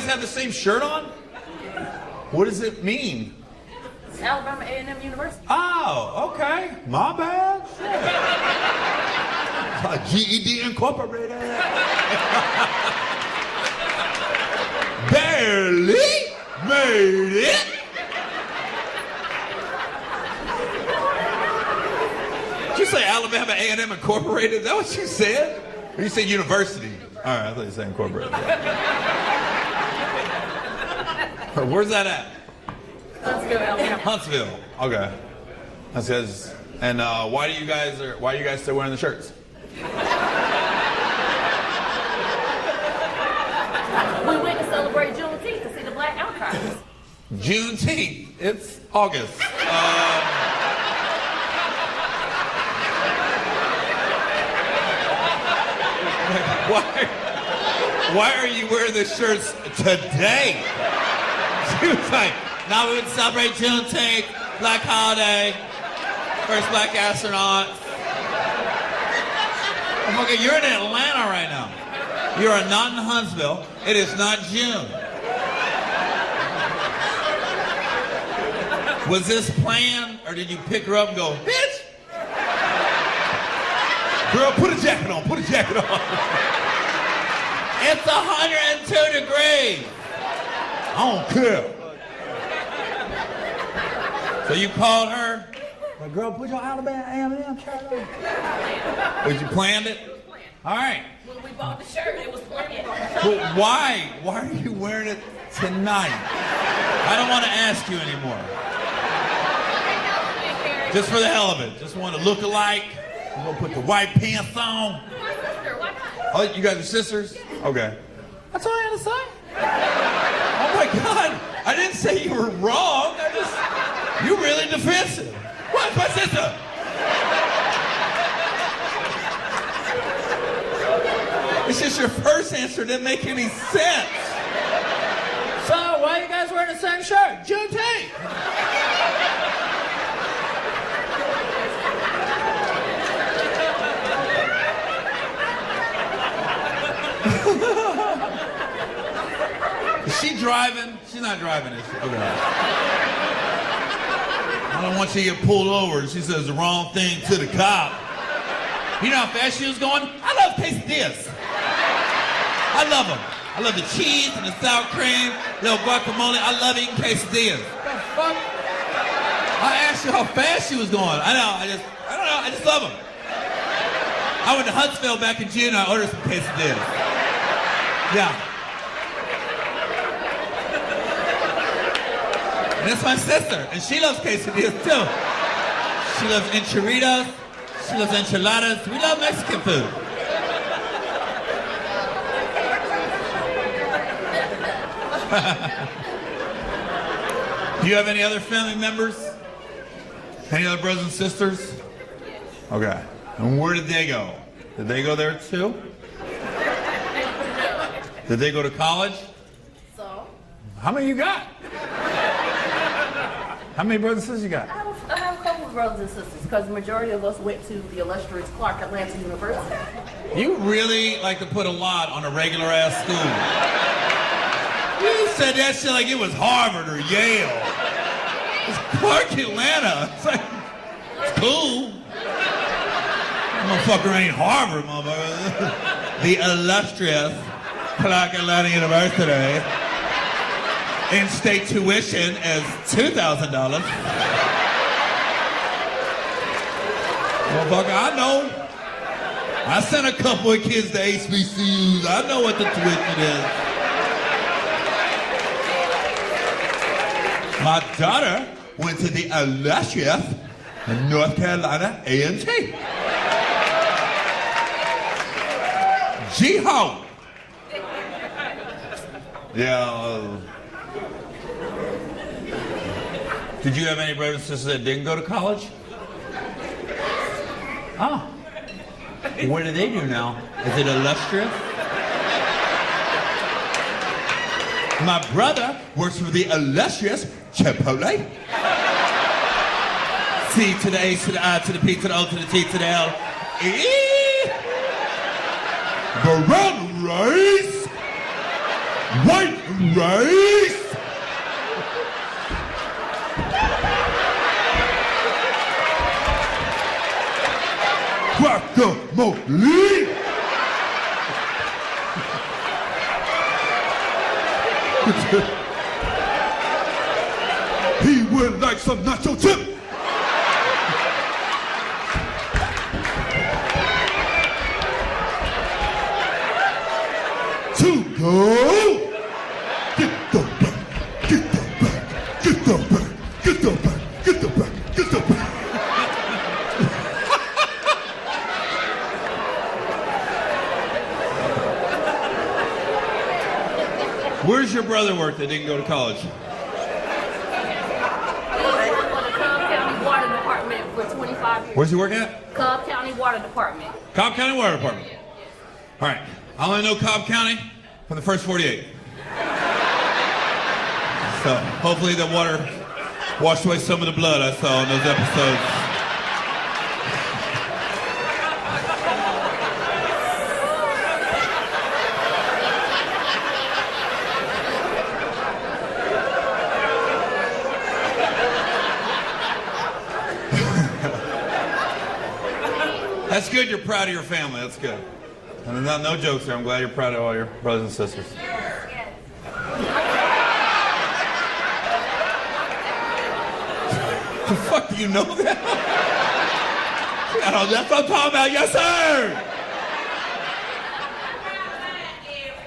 guys have the same shirt on? What does it mean? It's Alabama A&M University. Oh, okay. My bad. GED Incorporated. Barely made it. Did you say Alabama A&M Incorporated? Is that what you said? Or you said university? All right, I thought you said incorporated. Where's that at? Huntsville, Alabama. Huntsville. Okay. That's good. And why are you guys still wearing the shirts? We went to celebrate Juneteenth to see the Black Outcasts. Juneteenth. It's August. Why are you wearing the shirts today? She was like, now we would celebrate Juneteenth, Black Holiday, first Black astronaut. Okay, you're in Atlanta right now. You are not in Huntsville. It is not June. Was this planned, or did you pick her up and go, bitch? Girl, put a jacket on, put a jacket on. It's 102 degrees. I don't care. So you called her? Like, girl, put your Alabama A&M shirt on. Did you planned it? All right. When we bought the shirt, it was planned. But why? Why are you wearing it tonight? I don't want to ask you anymore. Just for the hell of it. Just want to look alike. I'm going to put the white pants on. My sister, why not? Oh, you guys are sisters? Okay. That's all I had to say. Oh my God. I didn't say you were wrong. You're really defensive. What's my sister? It's just your first answer didn't make any sense. So, why are you guys wearing the same shirt? Juneteenth. Is she driving? She's not driving, is she? Okay. I don't want you to get pulled over. She says the wrong thing to the cop. You know how fast she was going? I love quesadillas. I love them. I love the cheese and the sour cream, little guacamole. I love eating quesadillas. What the fuck? I asked you how fast she was going. I know. I don't know. I just love them. I went to Huntsville back in June. I ordered some quesadillas. Yeah. And that's my sister, and she loves quesadillas too. She loves enchiladas. She loves enchiladas. We love Mexican food. Do you have any other family members? Any other brothers and sisters? Okay. And where did they go? Did they go there too? Did they go to college? So? How many you got? How many brothers and sisters you got? I have a couple of brothers and sisters because the majority of us went to the illustrious Clark Atlanta University. You really like to put a lot on a regular ass school. You said that shit like it was Harvard or Yale. It's Clark Atlanta. It's like, it's cool. Motherfucker ain't Harvard, motherfucker. The illustrious Clark Atlanta University. In-state tuition is $2,000. Motherfucker, I know. I sent a couple of kids to HBCUs. I know what the tuition is. My daughter went to the illustrious North Carolina A&T. G-Ho. Yeah. Did you have any brothers and sisters that didn't go to college? Oh. What do they do now? Is it illustrious? My brother works for the illustrious Chipotle. C to the H to the I to the P to the O to the T to the L. Brown rice, white Rice. Guacamole. He would like some nacho chip. To go. Get the back. Get the back. Get the back. Get the back. Get the back. Get the back. Where's your brother work that didn't go to college? He worked for the Cobb County Water Department for 25 years. Where's he working at? Cobb County Water Department. Cobb County Water Department. All right. I only know Cobb County from the first 48. So hopefully the water washed away some of the blood I saw in those episodes. That's good you're proud of your family. That's good. And no jokes here. I'm glad you're proud of all your brothers and sisters. The fuck do you know that? That's what I'm talking about. Yes, sir.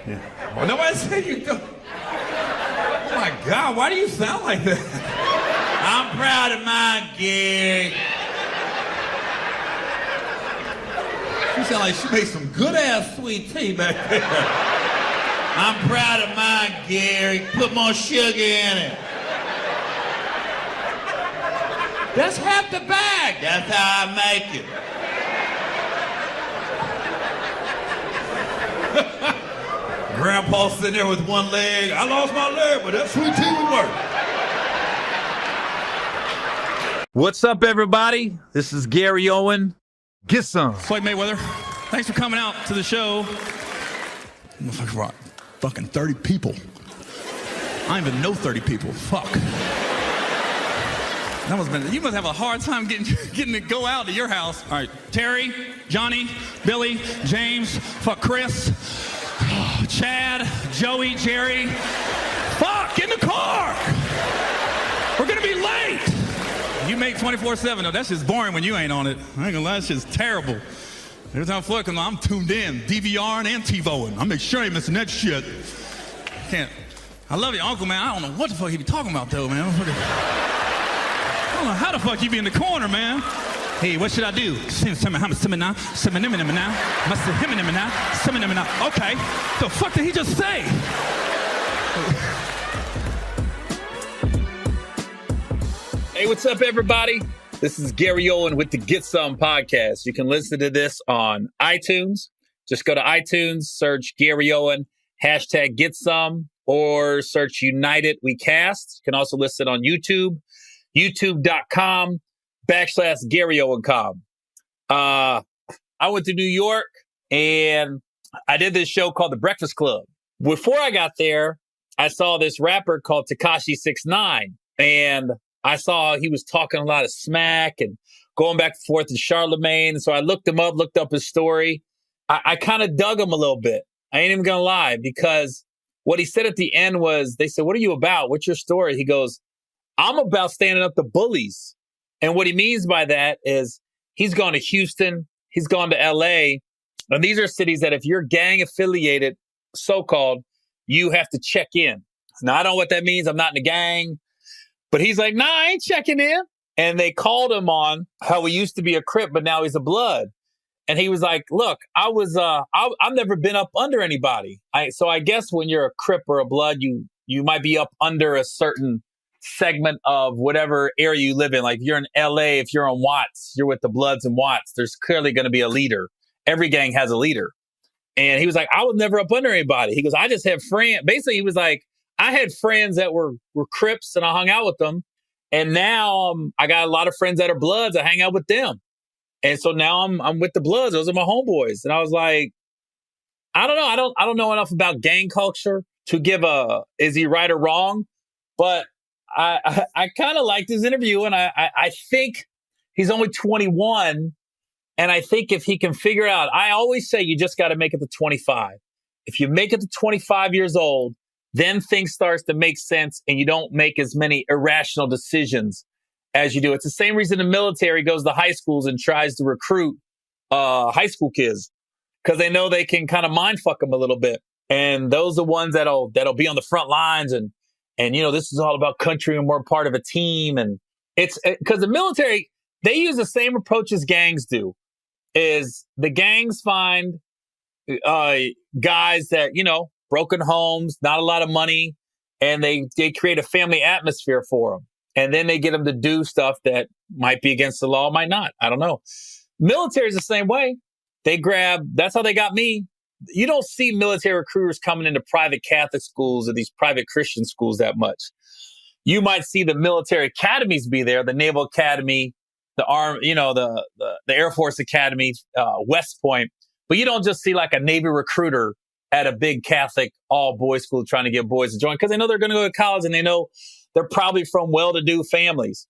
Yeah. Well, nobody said you don't. Oh my God, why do you sound like that? I'm proud of my gig. She sound like she made some good ass sweet tea back there. I'm proud of mine, Gary. Put more sugar in it. That's half the bag. That's how I make it. Grandpa's sitting there with one leg. I lost my leg, but that sweet tea would work. What's up, everybody? This is Gary Owen. Get some. Floyd Mayweather, thanks for coming out to the show. Motherfucker brought fucking 30 people. I don't even know 30 people. Fuck. That must have been, you must have a hard time getting to go out to your house. All right, Terry, Johnny, Billy, James, fuck Chris, Chad, Joey, Jerry. Fuck, get in the car. We're gonna be late. You make 24/7 though. That's just boring when you ain't on it. I ain't gonna lie, that shit's terrible. Every time Floyd comes on, I'm tuned in, DVRing and TiVoing. I make sure I ain't missing that shit. Can't. I love your uncle, man. I don't know what the fuck he be talking about though, man. I don't know how the fuck you be in the corner, man. Hey, what should I do? Okay. The fuck did he just say? Hey, what's up, everybody? This is Gary Owen with the Get Some podcast. You can listen to this on iTunes. Just go to iTunes, search Gary Owen, hashtag Get Some, or search United We Cast. You can also listen on YouTube, youtube.com/Gary Owen Com. I went to New York and I did this show called The Breakfast Club. Before I got there, I saw this rapper called Tekashi 6ix9ine, and I saw he was talking a lot of smack and going back and forth to Charlemagne. So I looked him up, looked up his story. I kind of dug him a little bit. I ain't even going to lie, because what he said at the end was, they said, "What are you about? What's your story?" He goes, "I'm about standing up to bullies." And what he means by that is he's gone to Houston, he's gone to LA. And these are cities that if you're gang affiliated, so-called, you have to check in. Now, I don't know what that means. I'm not in a gang. But he's like, "Nah, I ain't checking in." And they called him on how he used to be a Crip, but now he's a Blood. And he was like, "Look, I've never been up under anybody. So I guess when you're a Crip or a Blood, you might be up under a certain segment of whatever area you live in. Like if you're in LA, if you're on Watts, you're with the Bloods and Watts. There's clearly going to be a leader. Every gang has a leader." And he was like, "I was never up under anybody." He goes, "I just have friends." Basically, he was like, "I had friends that were Crips and I hung out with them. And now I got a lot of friends that are Bloods. I hang out with them. And so now I'm with the Bloods. Those are my homeboys." And I was like, I don't know. I don't know enough about gang culture. to give is he right or wrong? But I kind of liked his interview, and I think he's only 21. And I think if he can figure out, I always say you just got to make it to 25. If you make it to 25 years old, then things starts to make sense and you don't make as many irrational decisions as you do. It's the same reason the military goes to high schools and tries to recruit high school kids, because they know they can kind of mind fuck them a little bit. And those are ones that'll be on the front lines. And this is all about country and we're part of a team. And it's because the military, they use the same approach as gangs do. Is the gangs find guys that, broken homes, not a lot of money, and they create a family atmosphere for them. And then they get them to do stuff that might be against the law, might not. I don't know. Military is the same way. That's how they got me. You don't see military recruiters coming into private Catholic schools or these private Christian schools that much. You might see the military academies be there, the Naval Academy, the Army, the Air Force Academy, West Point. But you don't just see like a Navy recruiter at a big Catholic all boys school trying to get boys to join, because they know they're going to go to college and they know they're probably from well-to-do families.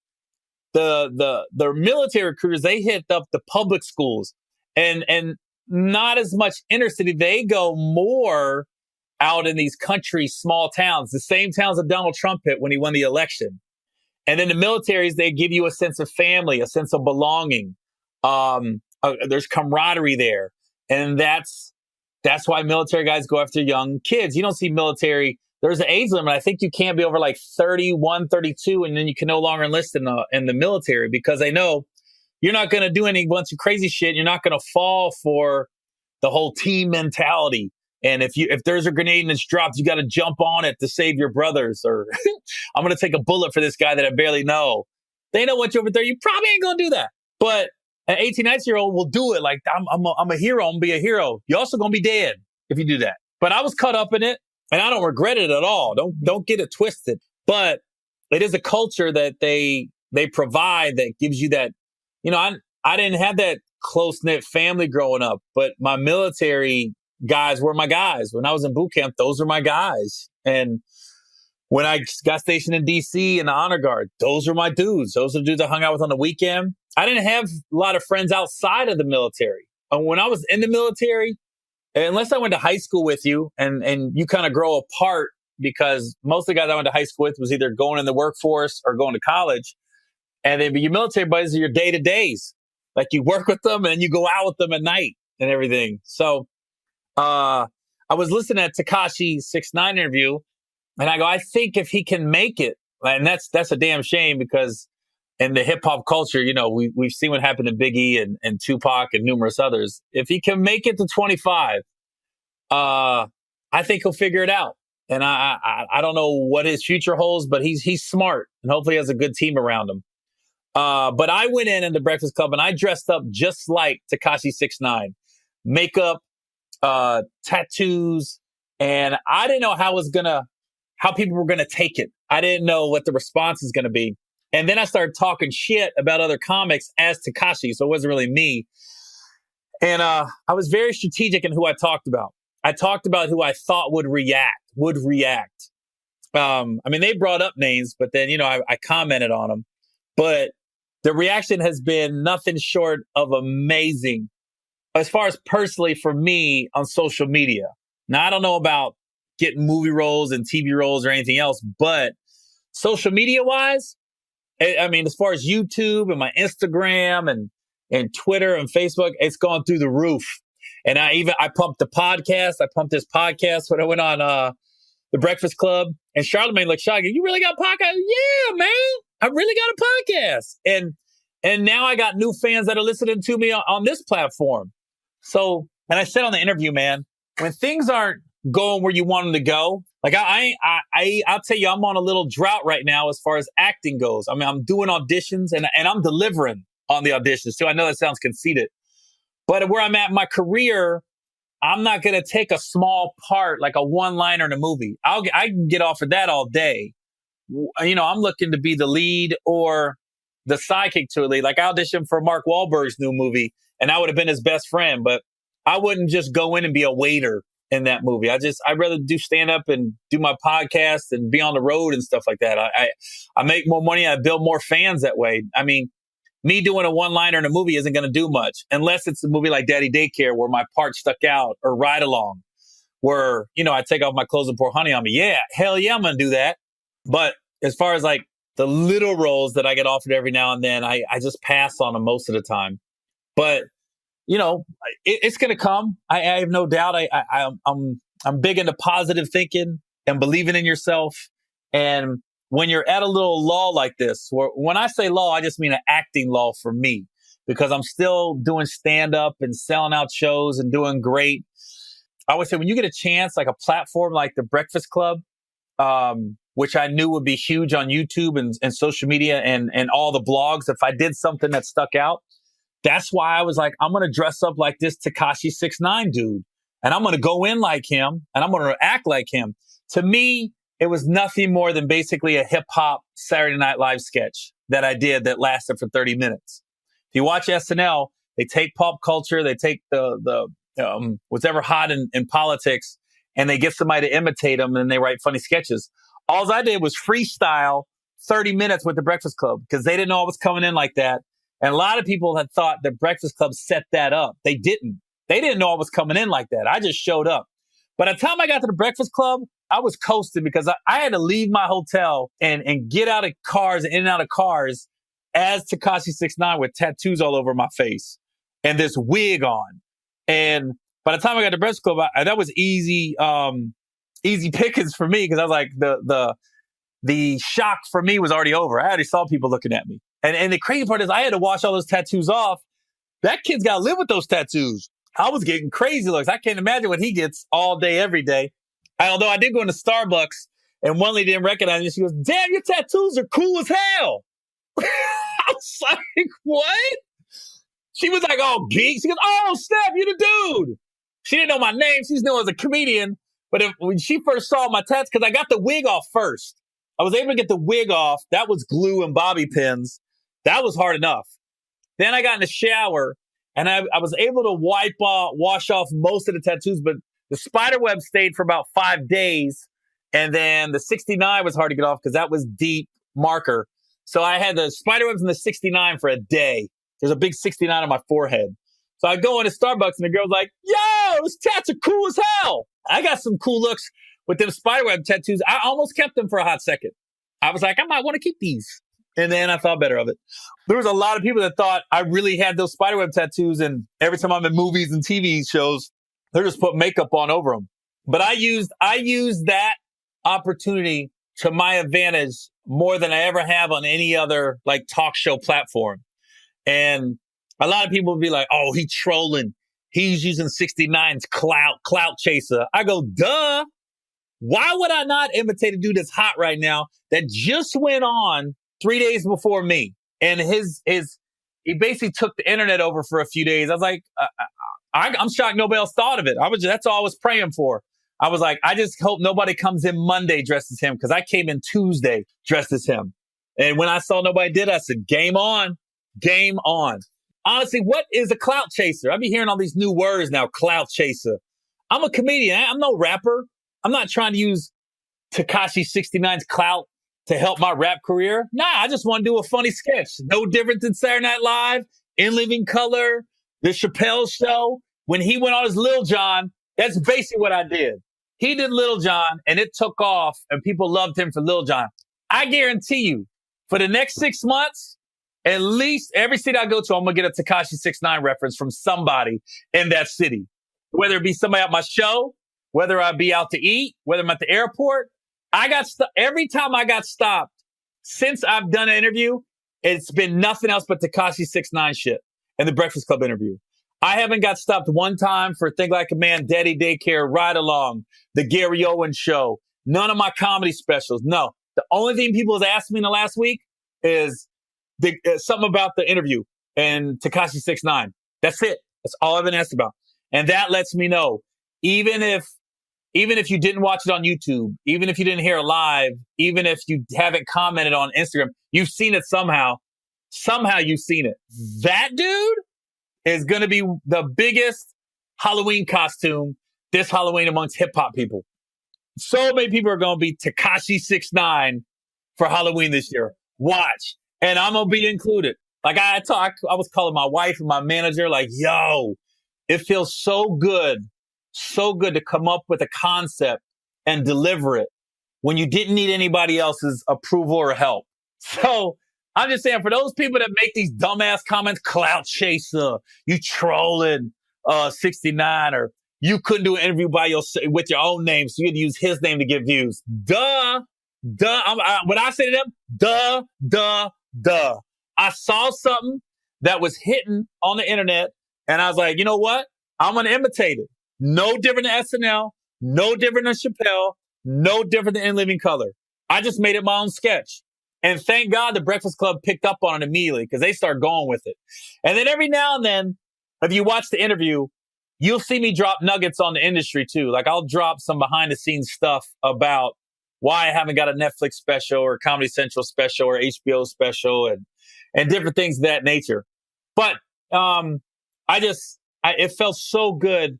The military recruiters, they hit up the public schools and not as much inner city. They go more out in these country small towns, the same towns that Donald Trump hit when he won the election. And then the militaries, they give you a sense of family, a sense of belonging. There's camaraderie there. And that's why military guys go after young kids. You don't see military. There's an age limit. I think you can't be over like 31, 32, and then you can no longer enlist in the military, because they know you're not going to do any bunch of crazy shit. You're not going to fall for the whole team mentality. And if there's a grenade and it's dropped, you got to jump on it to save your brothers. Or I'm going to take a bullet for this guy that I barely know. They know what you're over there. You probably ain't going to do that. But an 18, 19-year-old will do it. Like, I'm a hero. I'm going to be a hero. You're also going to be dead if you do that. But I was caught up in it, and I don't regret it at all. Don't get it twisted. But it is a culture that they provide that gives you that. I didn't have that close-knit family growing up, but my military guys were my guys. When I was in boot camp, those were my guys. And when I got stationed in D.C. in the Honor Guard, those were my dudes. Those are the dudes I hung out with on the weekend. I didn't have a lot of friends outside of the military. And when I was in the military, unless I went to high school with you and you kind of grow apart, because most of the guys I went to high school with was either going in the workforce or going to college. And then your military buddies are your day-to-days. Like, you work with them and you go out with them at night and everything. So I was listening to Tekashi 6ix9ine interview, and I go, I think if he can make it, and that's a damn shame, because in the hip hop culture, we've seen what happened to Biggie and Tupac and numerous others. If he can make it to 25, I think he'll figure it out. And I don't know what his future holds, but he's smart, and hopefully he has a good team around him. But I went in the Breakfast Club and I dressed up just like Tekashi 6ix9ine, makeup, tattoos, and I didn't know how people were gonna take it. I didn't know what the response is gonna be. And then I started talking shit about other comics as Tekashi, so it wasn't really me. And I was very strategic in who I talked about. I talked about who I thought would react. They brought up names, but then, I commented on them. But the reaction has been nothing short of amazing, as far as personally for me on social media. Now, I don't know about getting movie roles and TV roles or anything else, but social media wise, as far as YouTube and my Instagram and Twitter and Facebook, it's gone through the roof. And I pumped the podcast. I pumped this podcast when I went on the Breakfast Club. And Charlamagne looked shocked. You really got a podcast? Yeah, man. I really got a podcast. And now I got new fans that are listening to me on this platform. So, and I said on the interview, man, when things aren't going where you want them to go, like I'll tell you, I'm on a little drought right now as far as acting goes. I'm doing auditions and I'm delivering on the auditions too. I know that sounds conceited, but where I'm at in my career, I'm not going to take a small part, like a one-liner in a movie. I can get off of that all day. I'm looking to be the lead or the sidekick to a lead. Like, I auditioned for Mark Wahlberg's new movie, and I would have been his best friend, but I wouldn't just go in and be a waiter in that movie. I'd rather do stand up and do my podcast and be on the road and stuff like that. I make more money. I build more fans that way. I mean, me doing a one-liner in a movie isn't going to do much unless it's a movie like Daddy Daycare where my part stuck out, or Ride Along where, I take off my clothes and pour honey on me. Yeah, hell yeah, I'm going to do that. But as far as like the little roles that I get offered every now and then, I just pass on them most of the time. But, it's going to come. I have no doubt. I'm big into positive thinking and believing in yourself. And when you're at a little lull like this, when I say lull, I just mean an acting lull for me, because I'm still doing stand up and selling out shows and doing great. I would say when you get a chance, like a platform like the Breakfast Club, which I knew would be huge on YouTube and social media and all the blogs, if I did something that stuck out, that's why I was like, I'm going to dress up like this Tekashi 6ix9ine dude. And I'm going to go in like him and I'm going to act like him. To me, it was nothing more than basically a hip hop Saturday Night Live sketch that I did that lasted for 30 minutes. If you watch SNL, they take pop culture, they take the whatever hot in politics, and they get somebody to imitate them and they write funny sketches. All I did was freestyle 30 minutes with the Breakfast Club because they didn't know I was coming in like that. And a lot of people had thought the Breakfast Club set that up. They didn't. They didn't know I was coming in like that. I just showed up. By the time I got to the Breakfast Club, I was coasting because I had to leave my hotel and get out of cars, in and out of cars as Tekashi 6ix9ine with tattoos all over my face and this wig on. And by the time I got to Breakfast Club, that was easy pickings for me because I was like, the shock for me was already over. I already saw people looking at me. And the crazy part is I had to wash all those tattoos off. That kid's got to live with those tattoos. I was getting crazy looks. I can't imagine what he gets all day, every day. Although I did go into Starbucks and one lady didn't recognize me. She goes, damn, your tattoos are cool as hell. I was like, what? She was like, oh, geek. She goes, oh, snap, you the dude. She didn't know my name. She just knew I was a comedian. But when she first saw my tats, because I got the wig off first. I was able to get the wig off. That was glue and bobby pins. That was hard enough. Then I got in the shower and I was able to wash off most of the tattoos, but the spider web stayed for about 5 days. And then the 69 was hard to get off because that was deep marker. So I had the spider webs and the 69 for a day. There's a big 69 on my forehead. So I go into Starbucks and the girl's like, yo, those tats are cool as hell. I got some cool looks with them spiderweb tattoos. I almost kept them for a hot second. I was like, I might want to keep these. And then I thought better of it. There was a lot of people that thought I really had those spiderweb tattoos. And every time I'm in movies and TV shows, they're just put makeup on over them. But I used that opportunity to my advantage more than I ever have on any other like talk show platform. And a lot of people would be like, oh, he's trolling. He's using 69's clout chaser. I go, duh. Why would I not imitate a dude that's hot right now that just went on 3 days before me? And he basically took the internet over for a few days. I was like, I'm shocked nobody else thought of it. That's all I was praying for. I was like, I just hope nobody comes in Monday dressed as him because I came in Tuesday dressed as him. And when I saw nobody did, I said, game on, game on. Honestly, what is a clout chaser? I've been hearing all these new words now, clout chaser. I'm a comedian. I'm no rapper. I'm not trying to use Tekashi 69's clout to help my rap career. Nah, I just want to do a funny sketch. No different than Saturday Night Live, In Living Color, The Chappelle Show. When he went on his Lil Jon, that's basically what I did. He did Lil Jon, and it took off, and people loved him for Lil Jon. I guarantee you, for the next 6 months, at least every city I go to, I'm going to get a Tekashi 6ix9ine reference from somebody in that city. Whether it be somebody at my show, whether I be out to eat, whether I'm at the airport. Every time I got stopped since I've done an interview, it's been nothing else but Tekashi 6ix9ine shit and the Breakfast Club interview. I haven't got stopped one time for Think Like a Man, Daddy Daycare, Ride Along, the Gary Owen show, none of my comedy specials. No. The only thing people have asked me in the last week is something about the interview and Tekashi 6ix9ine. That's it. That's all I've been asked about. And that lets me know, even if you didn't watch it on YouTube, even if you didn't hear it live, even if you haven't commented on Instagram, you've seen it somehow. Somehow you've seen it. That dude is going to be the biggest Halloween costume this Halloween amongst hip hop people. So many people are going to be Tekashi 6ix9ine for Halloween this year. Watch. And I'm going to be included. Like I was calling my wife and my manager like, yo, it feels so good to come up with a concept and deliver it when you didn't need anybody else's approval or help. So I'm just saying, for those people that make these dumbass comments, clout chaser, you trolling 69, or you couldn't do an interview with your own name, so you had to use his name to get views. Duh. When I say to them, duh. I saw something that was hitting on the internet, and I was like, you know what? I'm going to imitate it. No different than SNL, no different than Chappelle, no different than In Living Color. I just made it my own sketch. And thank God the Breakfast Club picked up on it immediately because they start going with it. And then every now and then, if you watch the interview, you'll see me drop nuggets on the industry too. Like I'll drop some behind the scenes stuff about why I haven't got a Netflix special or Comedy Central special or HBO special and different things of that nature. But it felt so good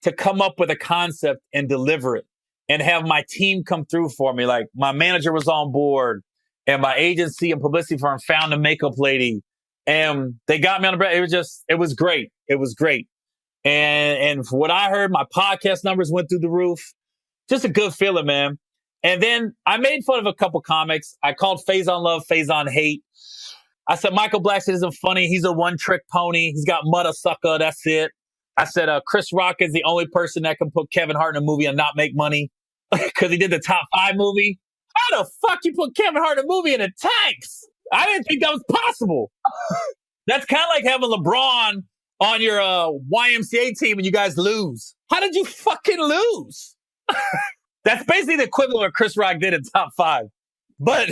to come up with a concept and deliver it and have my team come through for me. Like my manager was on board and my agency and publicity firm found a makeup lady and they got me on the break. It was great. It was great. And for what I heard, my podcast numbers went through the roof. Just a good feeling, man. And then I made fun of a couple comics. I called Faison love, Faison hate. I said, Michael Blackson isn't funny. He's a one-trick pony. He's got mudda sucker. That's it. I said, Chris Rock is the only person that can put Kevin Hart in a movie and not make money because he did the Top 5 movie. How the fuck you put Kevin Hart in a movie and it tanks? I didn't think that was possible. That's kind of like having LeBron on your YMCA team and you guys lose. How did you fucking lose? That's basically the equivalent of what Chris Rock did in Top 5. But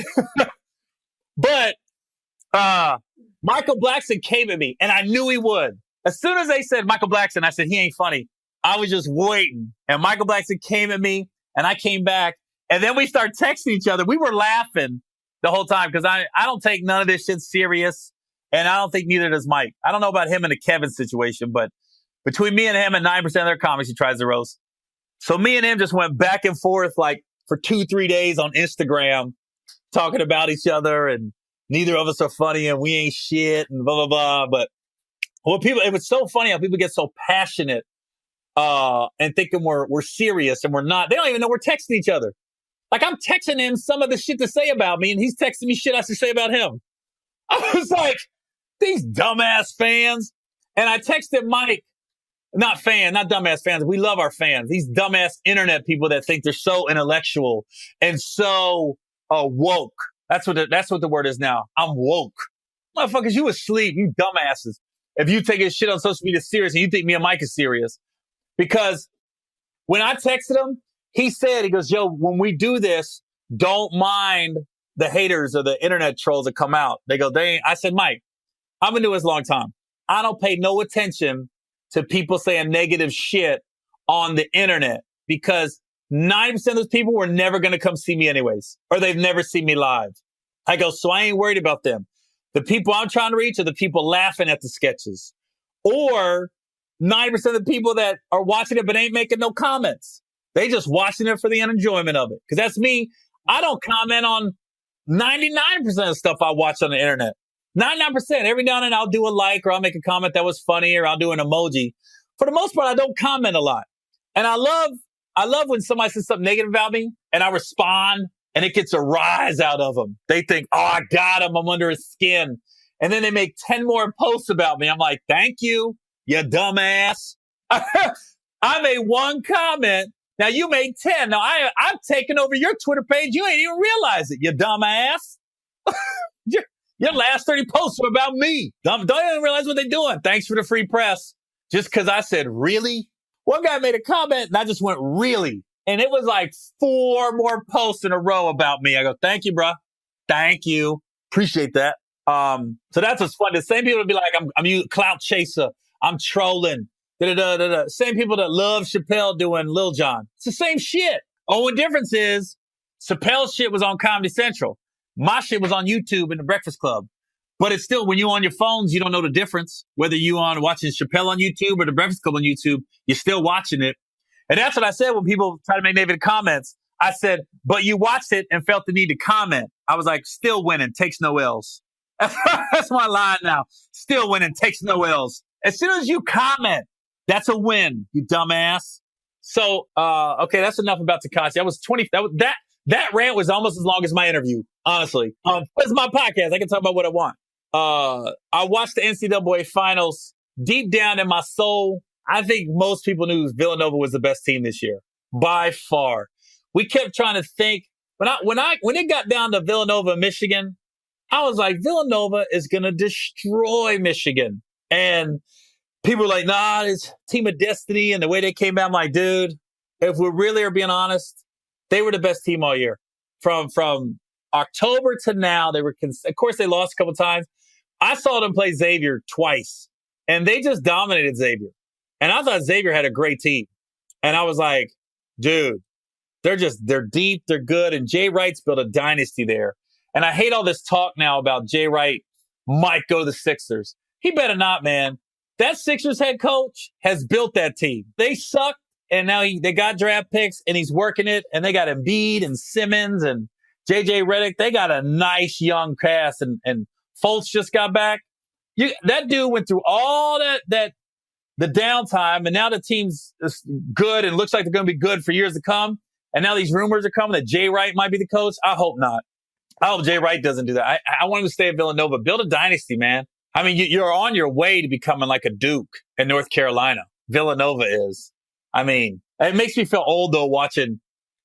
Michael Blackson came at me, and I knew he would. As soon as they said Michael Blackson, I said, he ain't funny. I was just waiting. And Michael Blackson came at me, and I came back. And then we started texting each other. We were laughing the whole time because I don't take none of this shit serious. And I don't think neither does Mike. I don't know about him and the Kevin situation, but between me and him and 9% of their comics, he tries to roast. So me and him just went back and forth like for 2-3 days on Instagram, talking about each other, and neither of us are funny and we ain't shit and blah, blah, blah. But it was so funny how people get so passionate and thinking we're serious and we're not. They don't even know we're texting each other. Like I'm texting him some of the shit to say about me and he's texting me shit I should say about him. I was like, these dumbass fans. And I texted Mike, not dumbass fans. We love our fans. These dumbass internet people that think they're so intellectual and so woke. That's what the word is now. I'm woke. Motherfuckers, you asleep, you dumbasses. If you take his shit on social media serious and you think me and Mike is serious. Because when I texted him, he goes, yo, when we do this, don't mind the haters or the internet trolls that come out. I said, Mike, I've been doing this a long time. I don't pay no attention to people saying negative shit on the internet because 90% of those people were never going to come see me anyways, or they've never seen me live. I go, so I ain't worried about them. The people I'm trying to reach are the people laughing at the sketches, or 90% of the people that are watching it but ain't making no comments. They just watching it for the enjoyment of it. Because that's me. I don't comment on 99% of stuff I watch on the internet. 99%. Every now and then I'll do a like or I'll make a comment that was funny or I'll do an emoji. For the most part, I don't comment a lot. And I love when somebody says something negative about me and I respond and it gets a rise out of them. They think, oh, I got him. I'm under his skin. And then they make 10 more posts about me. I'm like, thank you, you dumbass. I made one comment. Now you made 10. Now I've taken over your Twitter page. You ain't even realize it, you dumbass. Your last 30 posts were about me. Don't even realize what they're doing. Thanks for the free press. Just because I said, really? One guy made a comment and I just went, really? And it was like 4 more posts in a row about me. I go, thank you, bro. Thank you. Appreciate that. So that's what's fun. The same people would be like, I'm you clout chaser. I'm trolling. Same people that love Chappelle doing Lil Jon. It's the same shit. Only difference is Chappelle's shit was on Comedy Central. My shit was on YouTube in the Breakfast Club. But it's still, when you're on your phones, you don't know the difference. Whether you on watching Chappelle on YouTube or the Breakfast Club on YouTube, you're still watching it. And that's what I said when people try to make negative comments. I said, but you watched it and felt the need to comment. I was like, still winning, takes no L's. That's my line now. Still winning, takes no L's. As soon as you comment, that's a win, you dumbass. So, okay, that's enough about Tekashi. That rant was almost as long as my interview, honestly. It's my podcast. I can talk about what I want. I watched the NCAA finals. Deep down in my soul, I think most people knew Villanova was the best team this year by far. We kept trying to think when it got down to Villanova, Michigan, I was like, Villanova is going to destroy Michigan. And people were like, nah, it's team of destiny. And the way they came out, I'm like, dude, if we really are being honest, they were the best team all year. From October to now, they were, of course, they lost a couple times. I saw them play Xavier twice, and they just dominated Xavier. And I thought Xavier had a great team. And I was like, dude, they're deep, they're good. And Jay Wright's built a dynasty there. And I hate all this talk now about Jay Wright might go to the Sixers. He better not, man. That Sixers head coach has built that team. They suck, and now they got draft picks, and he's working it. And they got Embiid and Simmons and JJ Redick. They got a nice young cast, and Fultz just got back. That dude went through all the downtime, and now the team's good and looks like they're going to be good for years to come. And now these rumors are coming that Jay Wright might be the coach. I hope not. I hope Jay Wright doesn't do that. I want him to stay at Villanova. Build a dynasty, man. I mean, you're on your way to becoming like a Duke in North Carolina. Villanova is. I mean, it makes me feel old, though, watching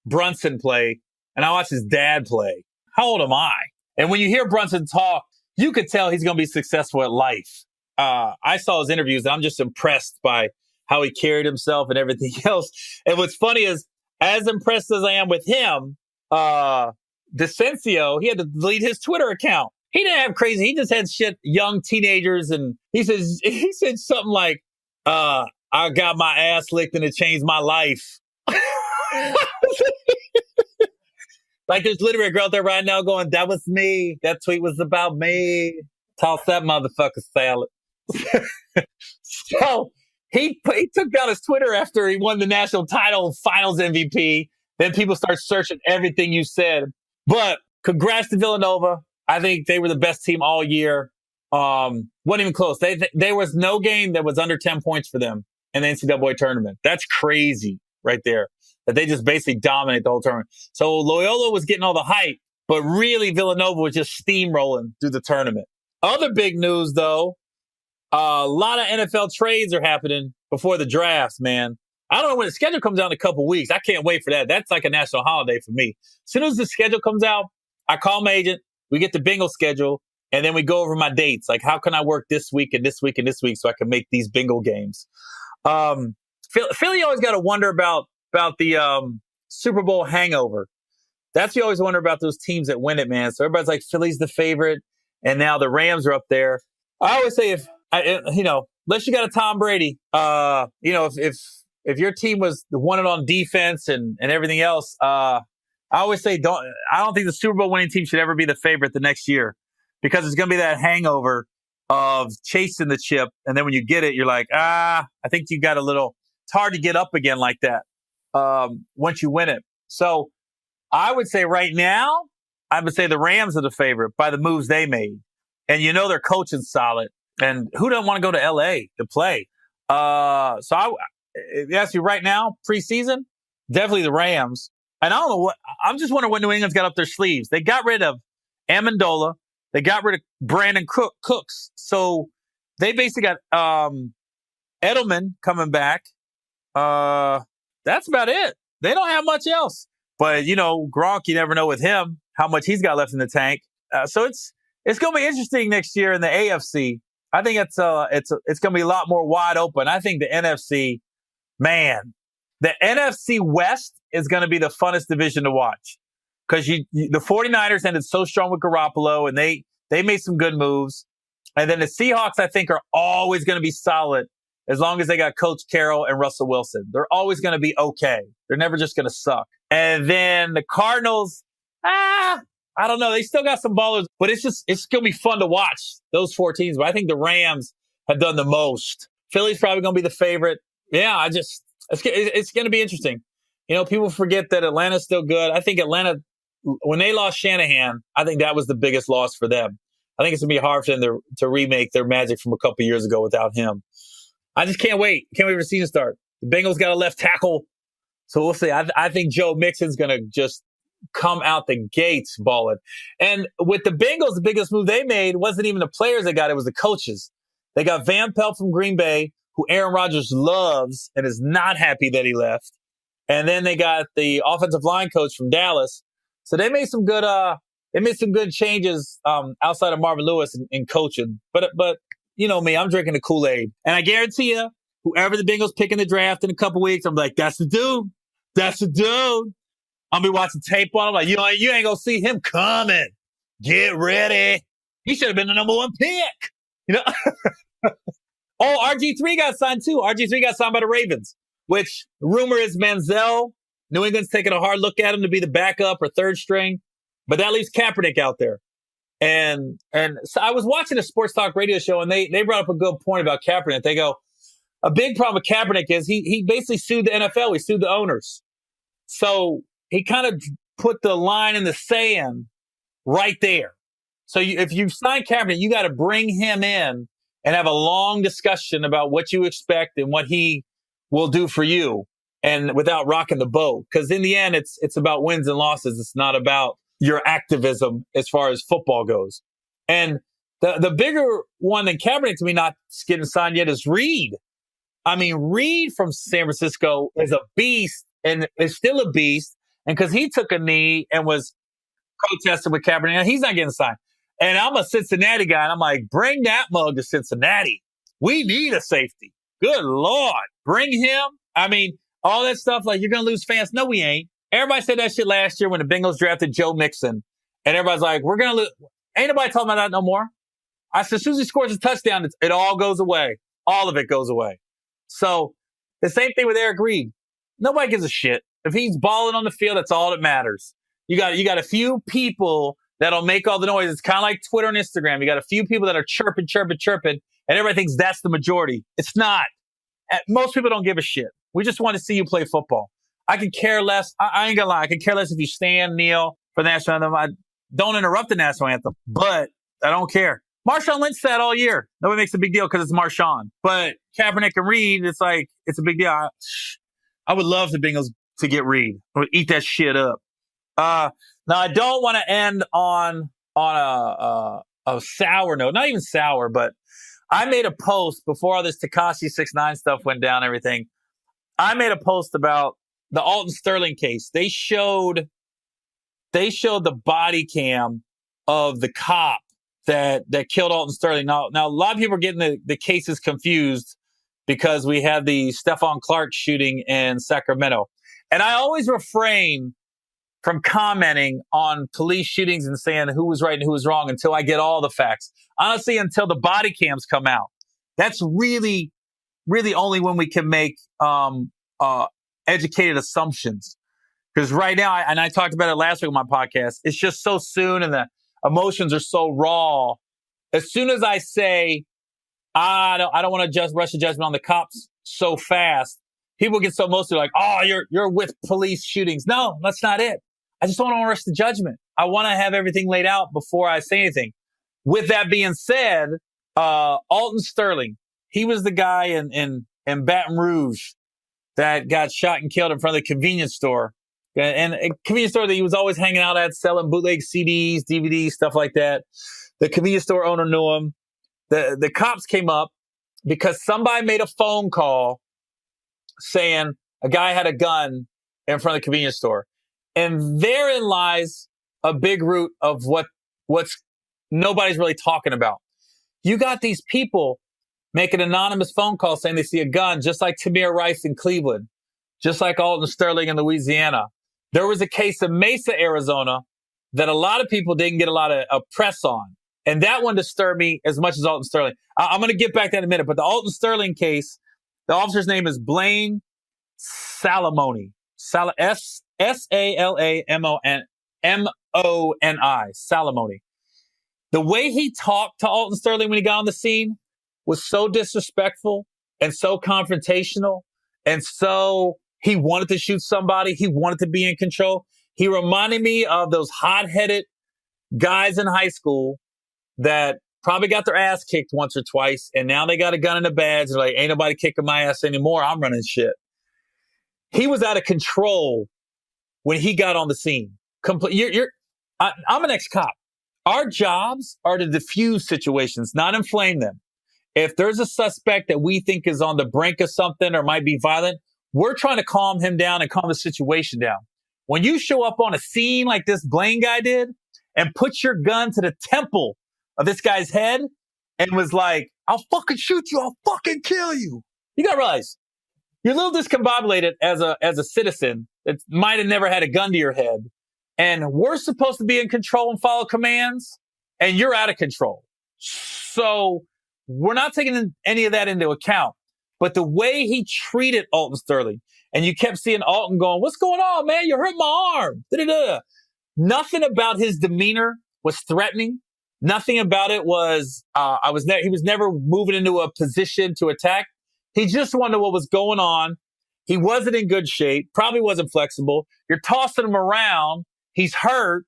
Brunson play, and I watch his dad play. How old am I? And when you hear Brunson talk, you could tell he's going to be successful at life. I saw his interviews, and I'm just impressed by how he carried himself and everything else. And what's funny is, as impressed as I am with him, DeCencio, he had to delete his Twitter account. He didn't have crazy. He just had young teenagers. And he said something like, I got my ass licked and it changed my life. Like there's literally a girl out there right now going, that was me. That tweet was about me. Toss that motherfucker salad. So he took down his Twitter after he won the national title, finals MVP. Then people start searching everything you said. But congrats to Villanova. I think they were the best team all year. Wasn't even close. There was no game that was under 10 points for them in the NCAA tournament. That's crazy right there. That they just basically dominate the whole tournament. So Loyola was getting all the hype, but really Villanova was just steamrolling through the tournament. Other big news, though, a lot of NFL trades are happening before the drafts, man. I don't know when the schedule comes out in a couple weeks. I can't wait for that. That's like a national holiday for me. As soon as the schedule comes out, I call my agent. We get the bingo schedule, and then we go over my dates. Like, how can I work this week and this week and this week so I can make these bingo games? Philly always got to wonder about the Super Bowl hangover. That's you always wonder about those teams that win it, man. So everybody's like, Philly's the favorite, and now the Rams are up there. I always say unless you got a Tom Brady, if your team was won it on defense and everything else, I always say I don't think the Super Bowl winning team should ever be the favorite the next year because it's going to be that hangover of chasing the chip. And then when you get it, you're like, I think you got it's hard to get up again like that once you win it. So I would say right now, I would say the Rams are the favorite by the moves they made. And their coaching's solid. And who doesn't want to go to L.A. to play? If you ask me right now, preseason, definitely the Rams. And I don't know I'm just wondering what New England's got up their sleeves. They got rid of Amendola. They got rid of Brandon Cooks. So they basically got Edelman coming back. That's about it. They don't have much else. But, Gronk, you never know with him how much he's got left in the tank. So it's going to be interesting next year in the AFC. I think it's going to be a lot more wide open. I think the NFC, man, the NFC West is going to be the funnest division to watch because the 49ers ended so strong with Garoppolo and they made some good moves. And then the Seahawks, I think, are always going to be solid as long as they got Coach Carroll and Russell Wilson. They're always going to be okay. They're never just going to suck. And then the Cardinals, I don't know. They still got some ballers, but it's going to be fun to watch those four teams. But I think the Rams have done the most. Philly's probably going to be the favorite. Yeah, It's going to be interesting. People forget that Atlanta's still good. I think Atlanta, when they lost Shanahan, I think that was the biggest loss for them. I think it's going to be hard for them to remake their magic from a couple years ago without him. I just can't wait. Can't wait for the season to start. The Bengals got a left tackle. So we'll see. I think Joe Mixon's going to just come out the gates balling. And with the Bengals, the biggest move they made wasn't even the players they got. It was the coaches. They got Van Pelt from Green Bay, who Aaron Rodgers loves and is not happy that he left. And then they got the offensive line coach from Dallas. So they made some good changes outside of Marvin Lewis in coaching. But you know me, I'm drinking the Kool-Aid. And I guarantee you, whoever the Bengals pick in the draft in a couple weeks, I'm like, that's the dude. That's the dude. I'll be watching tape on him like, you ain't gonna see him coming. Get ready. He should have been the number one pick. Oh, RG3 got signed too. RG3 got signed by the Ravens, which rumor is Manziel. New England's taking a hard look at him to be the backup or third string, but that leaves Kaepernick out there. And so I was watching a sports talk radio show, and they brought up a good point about Kaepernick. They go, a big problem with Kaepernick is he basically sued the NFL. He sued the owners. So he kind of put the line in the sand right there. So if you sign Kaepernick, you got to bring him in and have a long discussion about what you expect and what he will do for you, and without rocking the boat. Because in the end, it's about wins and losses. It's not about your activism as far as football goes. And the bigger one than Kaepernick to me not getting signed yet is Reed. I mean, Reed from San Francisco is a beast and is still a beast. And because he took a knee and was protesting with Kaepernick, he's not getting signed. And I'm a Cincinnati guy, and I'm like, bring that mug to Cincinnati. We need a safety. Good Lord. Bring him. I mean, all that stuff, like, you're going to lose fans. No, we ain't. Everybody said that shit last year when the Bengals drafted Joe Mixon. And everybody's like, we're going to lose. Ain't nobody talking about that no more. I said, as soon as he scores a touchdown, it all goes away. All of it goes away. So the same thing with Eric Reed. Nobody gives a shit. If he's balling on the field, that's all that matters. You got a few people that'll make all the noise. It's kind of like Twitter and Instagram. You got a few people that are chirping, and everybody thinks that's the majority. It's not. Most people don't give a shit. We just want to see you play football. I could care less. I ain't gonna lie. I could care less if you stand, kneel for the national anthem. I don't interrupt the national anthem, but I don't care. Marshawn Lynch said all year. Nobody makes a big deal because it's Marshawn. But Kaepernick and Reed, it's like, it's a big deal. I would love the Bengals to get Reed. I would eat that shit up. Now, I don't want to end on a sour note. Not even sour, but I made a post before all this Tekashi 6ix9ine stuff went down and everything. I made a post about the Alton Sterling case. They showed the body cam of the cop that killed Alton Sterling. Now a lot of people are getting the cases confused because we had the Stephon Clark shooting in Sacramento. And I always refrain from commenting on police shootings and saying who was right and who was wrong until I get all the facts. Honestly, until the body cams come out. That's really, really only when we can make educated assumptions. Because right now, and I talked about it last week on my podcast, it's just so soon and the emotions are so raw. As soon as I say, I don't want to just rush a judgment on the cops so fast, people get so emotional, like, oh, you're with police shootings. No, that's not it. I just don't want to rush the judgment. I want to have everything laid out before I say anything. With that being said, Alton Sterling, he was the guy in Baton Rouge that got shot and killed in front of the convenience store. And a convenience store that he was always hanging out at, selling bootleg CDs, DVDs, stuff like that. The convenience store owner knew him. The cops came up because somebody made a phone call saying a guy had a gun in front of the convenience store. And therein lies a big root of what's nobody's really talking about. You got these people make an anonymous phone call saying they see a gun, just like Tamir Rice in Cleveland, just like Alton Sterling in Louisiana. There was a case in Mesa, Arizona, that a lot of people didn't get a lot of press on. And that one disturbed me as much as Alton Sterling. I'm going to get back to that in a minute. But the Alton Sterling case, the officer's name is Blaine Salamoni. S-A-L-A-M-O-N-I. Salamoni. The way he talked to Alton Sterling when he got on the scene was so disrespectful and so confrontational And so he wanted to shoot somebody. He wanted to be in control. He reminded me of those hot-headed guys in high school that probably got their ass kicked once or twice, and now they got a gun and a badge. They're like, ain't nobody kicking my ass anymore. I'm running shit. He was out of control when he got on the scene. I'm an ex-cop. Our jobs are to diffuse situations, not inflame them. If there's a suspect that we think is on the brink of something or might be violent, we're trying to calm him down and calm the situation down. When you show up on a scene like this Blaine guy did and put your gun to the temple of this guy's head and was like, I'll fucking shoot you. I'll fucking kill you. You got to realize you're a little discombobulated as a citizen that might have never had a gun to your head. And we're supposed to be in control and follow commands, and you're out of control. So we're not taking any of that into account. But the way he treated Alton Sterling, and you kept seeing Alton going, what's going on, man? You hurt my arm. Da-da-da. Nothing about his demeanor was threatening. Nothing about it was, he was never moving into a position to attack. He just wondered what was going on. He wasn't in good shape, probably wasn't flexible. You're tossing him around. He's hurt.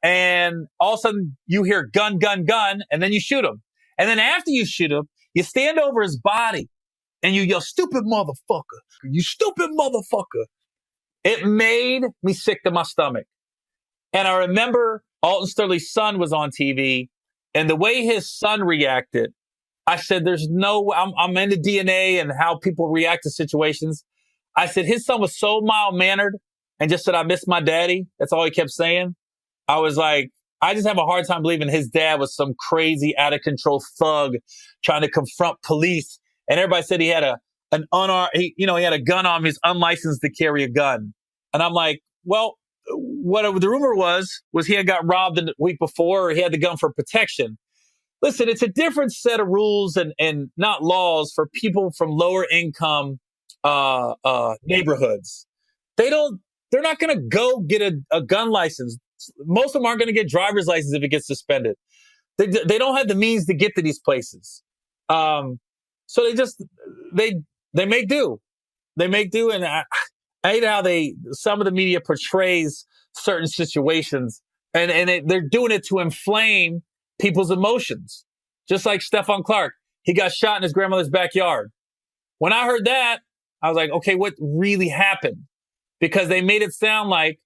And all of a sudden you hear gun, gun, gun, and then you shoot him. And then after you shoot him, you stand over his body and you yell, stupid motherfucker. You stupid motherfucker. It made me sick to my stomach. And I remember Alton Sterling's son was on TV, and the way his son reacted, I said, I'm into DNA and how people react to situations. I said, his son was so mild-mannered and just said, I miss my daddy. That's all he kept saying. I was like, I just have a hard time believing his dad was some crazy, out-of-control thug trying to confront police. And everybody said he had he had a gun on him. He's unlicensed to carry a gun. And I'm like, well, what the rumor was he had got robbed the week before, or he had the gun for protection. Listen, it's a different set of rules and not laws for people from lower income neighborhoods. They're not going to go get a gun license. Most of them aren't going to get driver's license if it gets suspended. They don't have the means to get to these places. So they make do. They make do. And I hate how some of the media portrays certain situations and they're doing it to inflame people's emotions. Just like Stephon Clark, he got shot in his grandmother's backyard. When I heard that, I was like, okay, what really happened? Because they made it sound like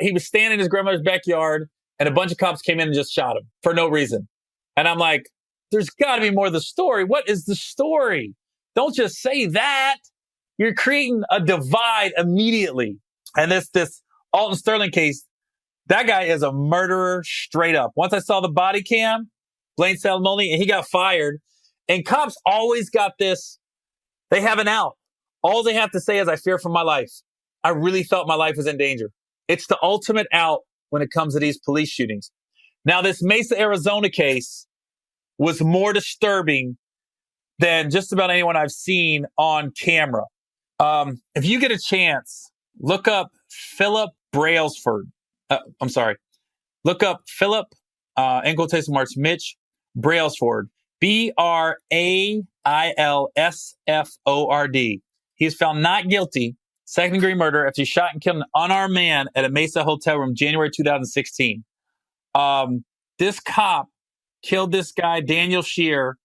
he was standing in his grandmother's backyard and a bunch of cops came in and just shot him for no reason. And I'm like, there's got to be more to the story. What is the story? Don't just say that. You're creating a divide immediately. And this Alton Sterling case, that guy is a murderer straight up. Once I saw the body cam, Blaine Salamone, and he got fired. And cops always got this. They have an out. All they have to say is, I fear for my life. I really thought my life was in danger. It's the ultimate out when it comes to these police shootings. Now, this Mesa, Arizona case was more disturbing than just about anyone I've seen on camera. If you get a chance, look up Philip Brailsford. Look up Philip, in quotation marks, Mitch Brailsford. Brailsford. He is found not guilty, second-degree murder, after he shot and killed an unarmed man at a Mesa hotel room January 2016. This cop killed this guy, Daniel Shear,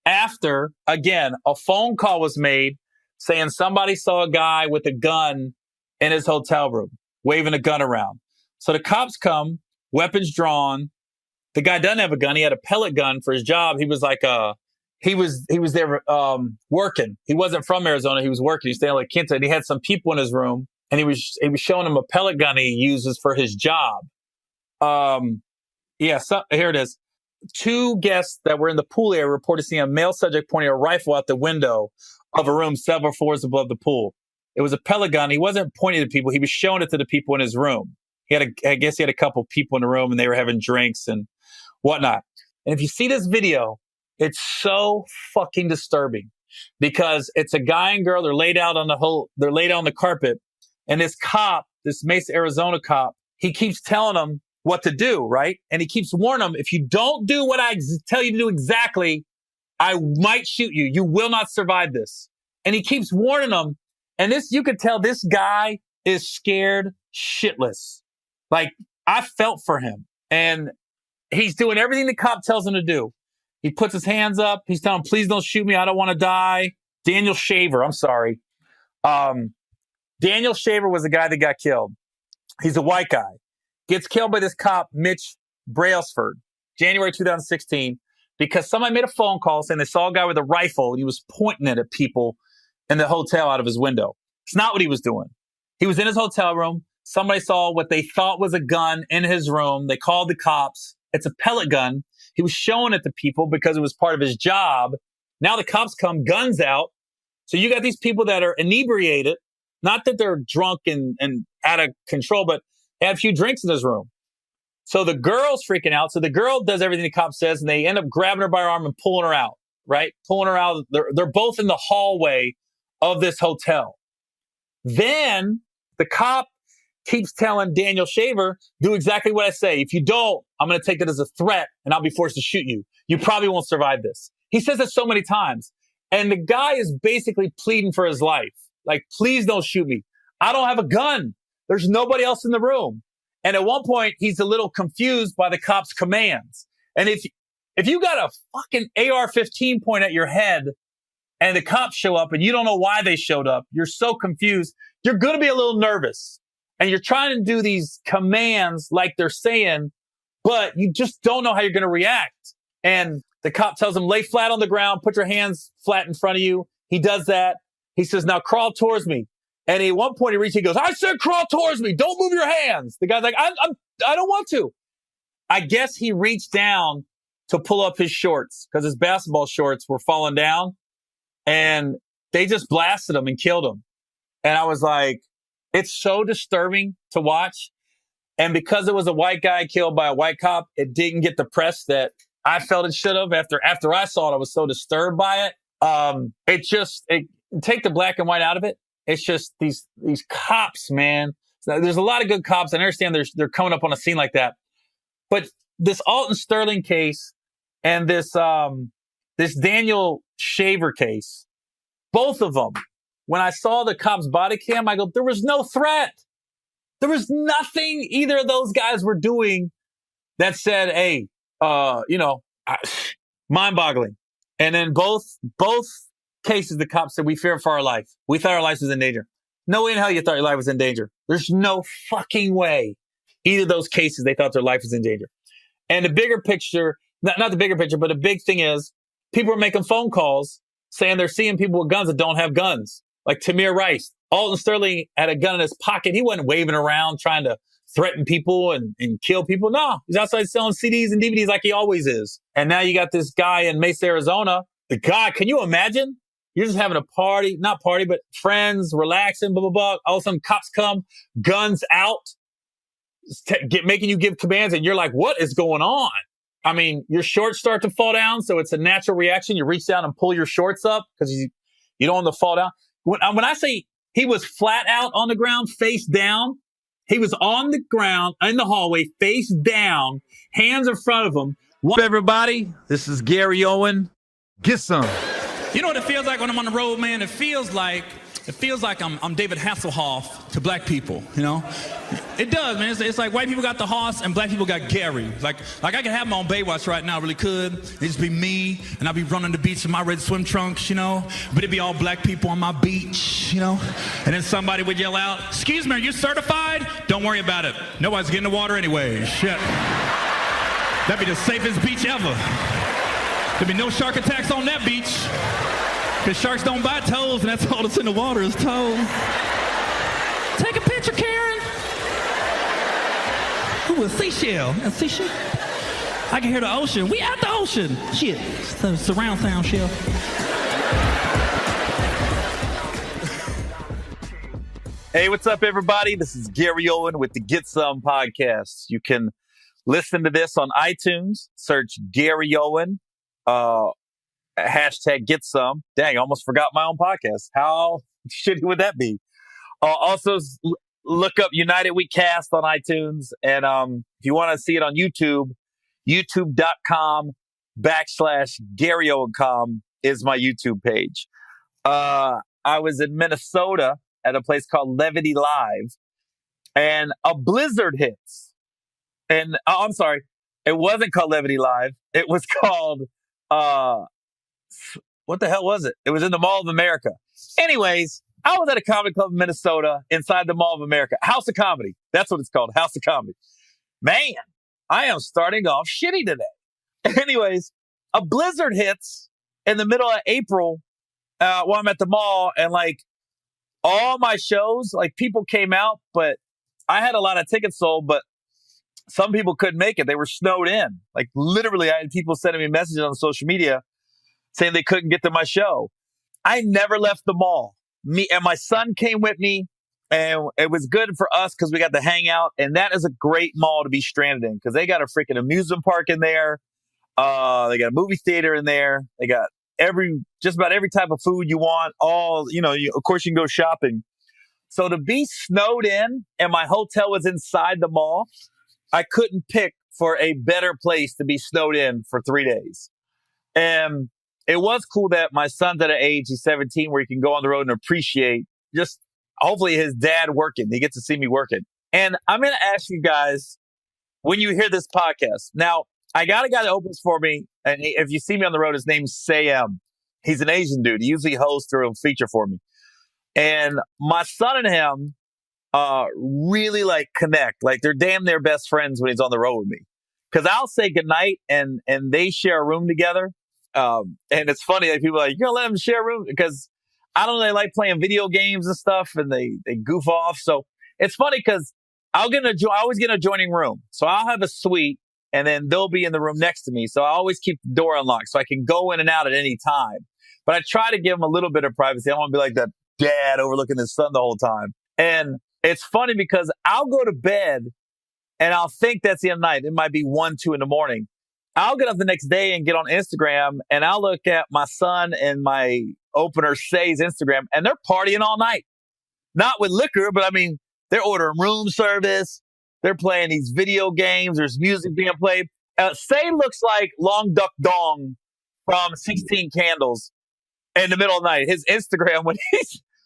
after, again, a phone call was made saying somebody saw a guy with a gun in his hotel room, waving a gun around. So the cops come, weapons drawn. The guy doesn't have a gun. He had a pellet gun for his job. He was like he was there working. He wasn't from Arizona. He was working. He was staying like Quinta, and he had some people in his room, and he was showing them a pellet gun he uses for his job. So here it is. 2 guests that were in the pool area reported seeing a male subject pointing a rifle out the window of a room several floors above the pool. It was a pellet gun. He wasn't pointing at people. He was showing it to the people in his room. I guess he had a couple people in the room and they were having drinks and whatnot. And if you see this video, it's so fucking disturbing because it's a guy and girl. They're laid out on the carpet. And this cop, this Mesa, Arizona cop, he keeps telling them what to do, right? And he keeps warning them, if you don't do what I tell you to do exactly, I might shoot you. You will not survive this. And he keeps warning them. And you could tell this guy is scared shitless. Like, I felt for him. And he's doing everything the cop tells him to do. He puts his hands up. He's telling him, please don't shoot me. I don't want to die. Daniel Shaver, I'm sorry. Daniel Shaver was the guy that got killed. He's a white guy. Gets killed by this cop, Mitch Brailsford, January 2016, because somebody made a phone call saying they saw a guy with a rifle and he was pointing it at people in the hotel out of his window. It's not what he was doing. He was in his hotel room. Somebody saw what they thought was a gun in his room. They called the cops. It's a pellet gun. He was showing it to people because it was part of his job. Now the cops come, guns out. So you got these people that are inebriated. Not that they're drunk and out of control, but they had a few drinks in his room. So the girl's freaking out. So the girl does everything the cop says, and they end up grabbing her by her arm and pulling her out, right? Pulling her out. They're both in the hallway of this hotel. Then the cop keeps telling Daniel Shaver, do exactly what I say. If you don't, I'm going to take that as a threat and I'll be forced to shoot you. You probably won't survive this. He says it so many times. And the guy is basically pleading for his life. Like, please don't shoot me. I don't have a gun. There's nobody else in the room. And at one point, he's a little confused by the cop's commands. And if you got a fucking AR-15 point at your head and the cops show up and you don't know why they showed up, you're so confused, you're going to be a little nervous. And you're trying to do these commands like they're saying, but you just don't know how you're going to react. And the cop tells him, lay flat on the ground, put your hands flat in front of you. He does that. He says, now crawl towards me. And at one point he goes, I said crawl towards me. Don't move your hands. The guy's like, I don't want to. I guess he reached down to pull up his shorts because his basketball shorts were falling down and they just blasted him and killed him. And I was like, it's so disturbing to watch. And because it was a white guy killed by a white cop, it didn't get the press that I felt it should have. After I saw it, I was so disturbed by it. Take the black and white out of it. It's just these cops, man. There's a lot of good cops. I understand they're coming up on a scene like that. But this Alton Sterling case and this Daniel Shaver case, both of them, when I saw the cop's body cam, I go, there was no threat. There was nothing either of those guys were doing that said, hey, mind-boggling. And then both cases, the cops said, we fear for our life. We thought our life was in danger. No way in hell you thought your life was in danger. There's no fucking way. Either of those cases, they thought their life was in danger. And the bigger picture, not the bigger picture, but the big thing is people are making phone calls saying they're seeing people with guns that don't have guns. Like Tamir Rice. Alton Sterling had a gun in his pocket. He wasn't waving around trying to threaten people and kill people. No, he's outside selling CDs and DVDs like he always is. And now you got this guy in Mesa, Arizona. The guy, can you imagine? You're just having a party, not party, but friends, relaxing, blah, blah, blah. All of a sudden, cops come, guns out, making you give commands, and you're like, what is going on? I mean, your shorts start to fall down, so it's a natural reaction. You reach down and pull your shorts up because you don't want to fall down. When I say he was flat out on the ground, face down, he was on the ground in the hallway, face down, hands in front of him. What's up, everybody? This is Gary Owen. Get some. You know what it feels like when I'm on the road, man? It feels like I'm David Hasselhoff to black people, you know? It does, man. It's like white people got the Hoss and black people got Gary. Like I could have my own Baywatch right now, really could. It'd just be me, and I'd be running the beach in my red swim trunks, you know? But it'd be all black people on my beach, you know? And then somebody would yell out, excuse me, are you certified? Don't worry about it. Nobody's getting in the water anyway. Shit. That'd be the safest beach ever. There'd be no shark attacks on that beach. Because sharks don't bite toes, and that's all that's in the water is toes. Take a picture, Karen. Ooh, a seashell. A seashell. I can hear the ocean. We at the ocean. Shit. Surround sound shell. Hey, what's up, everybody? This is Gary Owen with the Get Some podcast. You can listen to this on iTunes. Search Gary Owen. Hashtag Get Some. Dang, I almost forgot my own podcast. How shitty would that be? Also, look up United We Cast on iTunes. And if you want to see it on YouTube, youtube.com/GaryOwencom is my YouTube page. I was in Minnesota at a place called Levity Live, and a blizzard hits. And I'm sorry, it wasn't called Levity Live. It was called, what the hell was it? It was in the Mall of America. Anyways, I was at a comedy club in Minnesota inside the Mall of America. House of Comedy. That's what it's called. House of Comedy. Man, I am starting off shitty today. Anyways, a blizzard hits in the middle of April while I'm at the mall, and like all my shows, like people came out, but I had a lot of tickets sold, but some people couldn't make it. They were snowed in. Like literally, I had people sending me messages on social media saying they couldn't get to my show. I never left the mall. Me and my son came with me, and it was good for us because we got to hang out. And that is a great mall to be stranded in because they got a freaking amusement park in there. They got a movie theater in there. They got just about every type of food you want. Of course you can go shopping. So to be snowed in and my hotel was inside the mall, I couldn't pick for a better place to be snowed in for 3 days. And it was cool that my son's at an age, he's 17, where he can go on the road and appreciate just hopefully his dad working. He gets to see me working. And I'm going to ask you guys, when you hear this podcast, now I got a guy that opens for me. And if you see me on the road, his name's Sam. He's an Asian dude. He usually hosts or he'll feature for me. And my son and him really like connect. Like they're damn near best friends when he's on the road with me. Because I'll say goodnight and they share a room together. And it's funny that people are like, you're going to let them share a room? Because I don't know, they like playing video games and stuff and they goof off. So it's funny because I always get an adjoining room. So I'll have a suite and then they'll be in the room next to me. So I always keep the door unlocked so I can go in and out at any time. But I try to give them a little bit of privacy. I don't want to be like that dad overlooking his son the whole time. And it's funny because I'll go to bed and I'll think that's the end of the night. It might be 1, 2 in the morning. I'll get up the next day and get on Instagram and I'll look at my son and my opener Say's Instagram and they're partying all night. Not with liquor, but I mean, they're ordering room service. They're playing these video games. There's music being played. Say looks like Long Duck Dong from 16 Candles in the middle of the night. His Instagram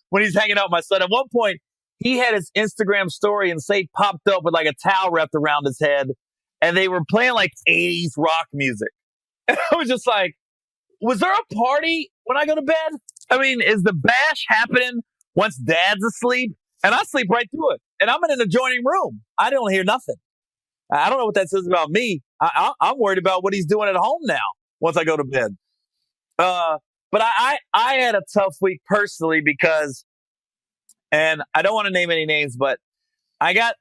when he's hanging out with my son. At one point, he had his Instagram story and Say popped up with like a towel wrapped around his head. And they were playing like 80s rock music. And I was just like, was there a party when I go to bed? I mean, is the bash happening once dad's asleep? And I sleep right through it. And I'm in an adjoining room. I don't hear nothing. I don't know what that says about me. I'm worried about what he's doing at home now once I go to bed. But I had a tough week personally because, and I don't want to name any names, but I got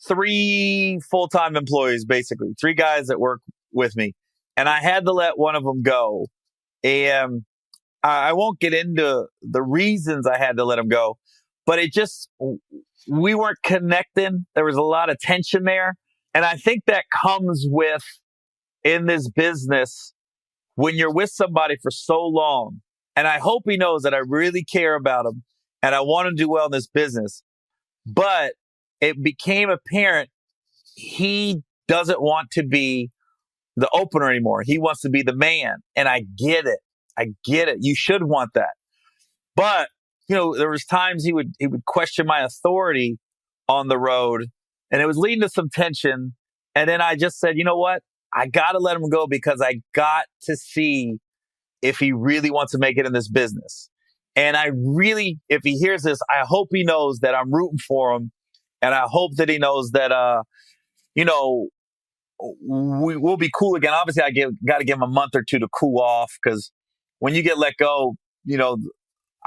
3 full-time employees, basically 3 guys that work with me. And I had to let one of them go. And I won't get into the reasons I had to let him go, but we weren't connecting. There was a lot of tension there. And I think that comes with, in this business, when you're with somebody for so long, and I hope he knows that I really care about him and I want him to do well in this business, but it became apparent he doesn't want to be the opener anymore. He wants to be the man. And I get it. You should want that. But, there was times he would question my authority on the road and it was leading to some tension. And then I just said, you know what? I got to let him go because I got to see if he really wants to make it in this business. And if he hears this, I hope he knows that I'm rooting for him. And I hope that he knows that, we'll be cool again. Obviously, I got to give him a month or 2 to cool off because when you get let go,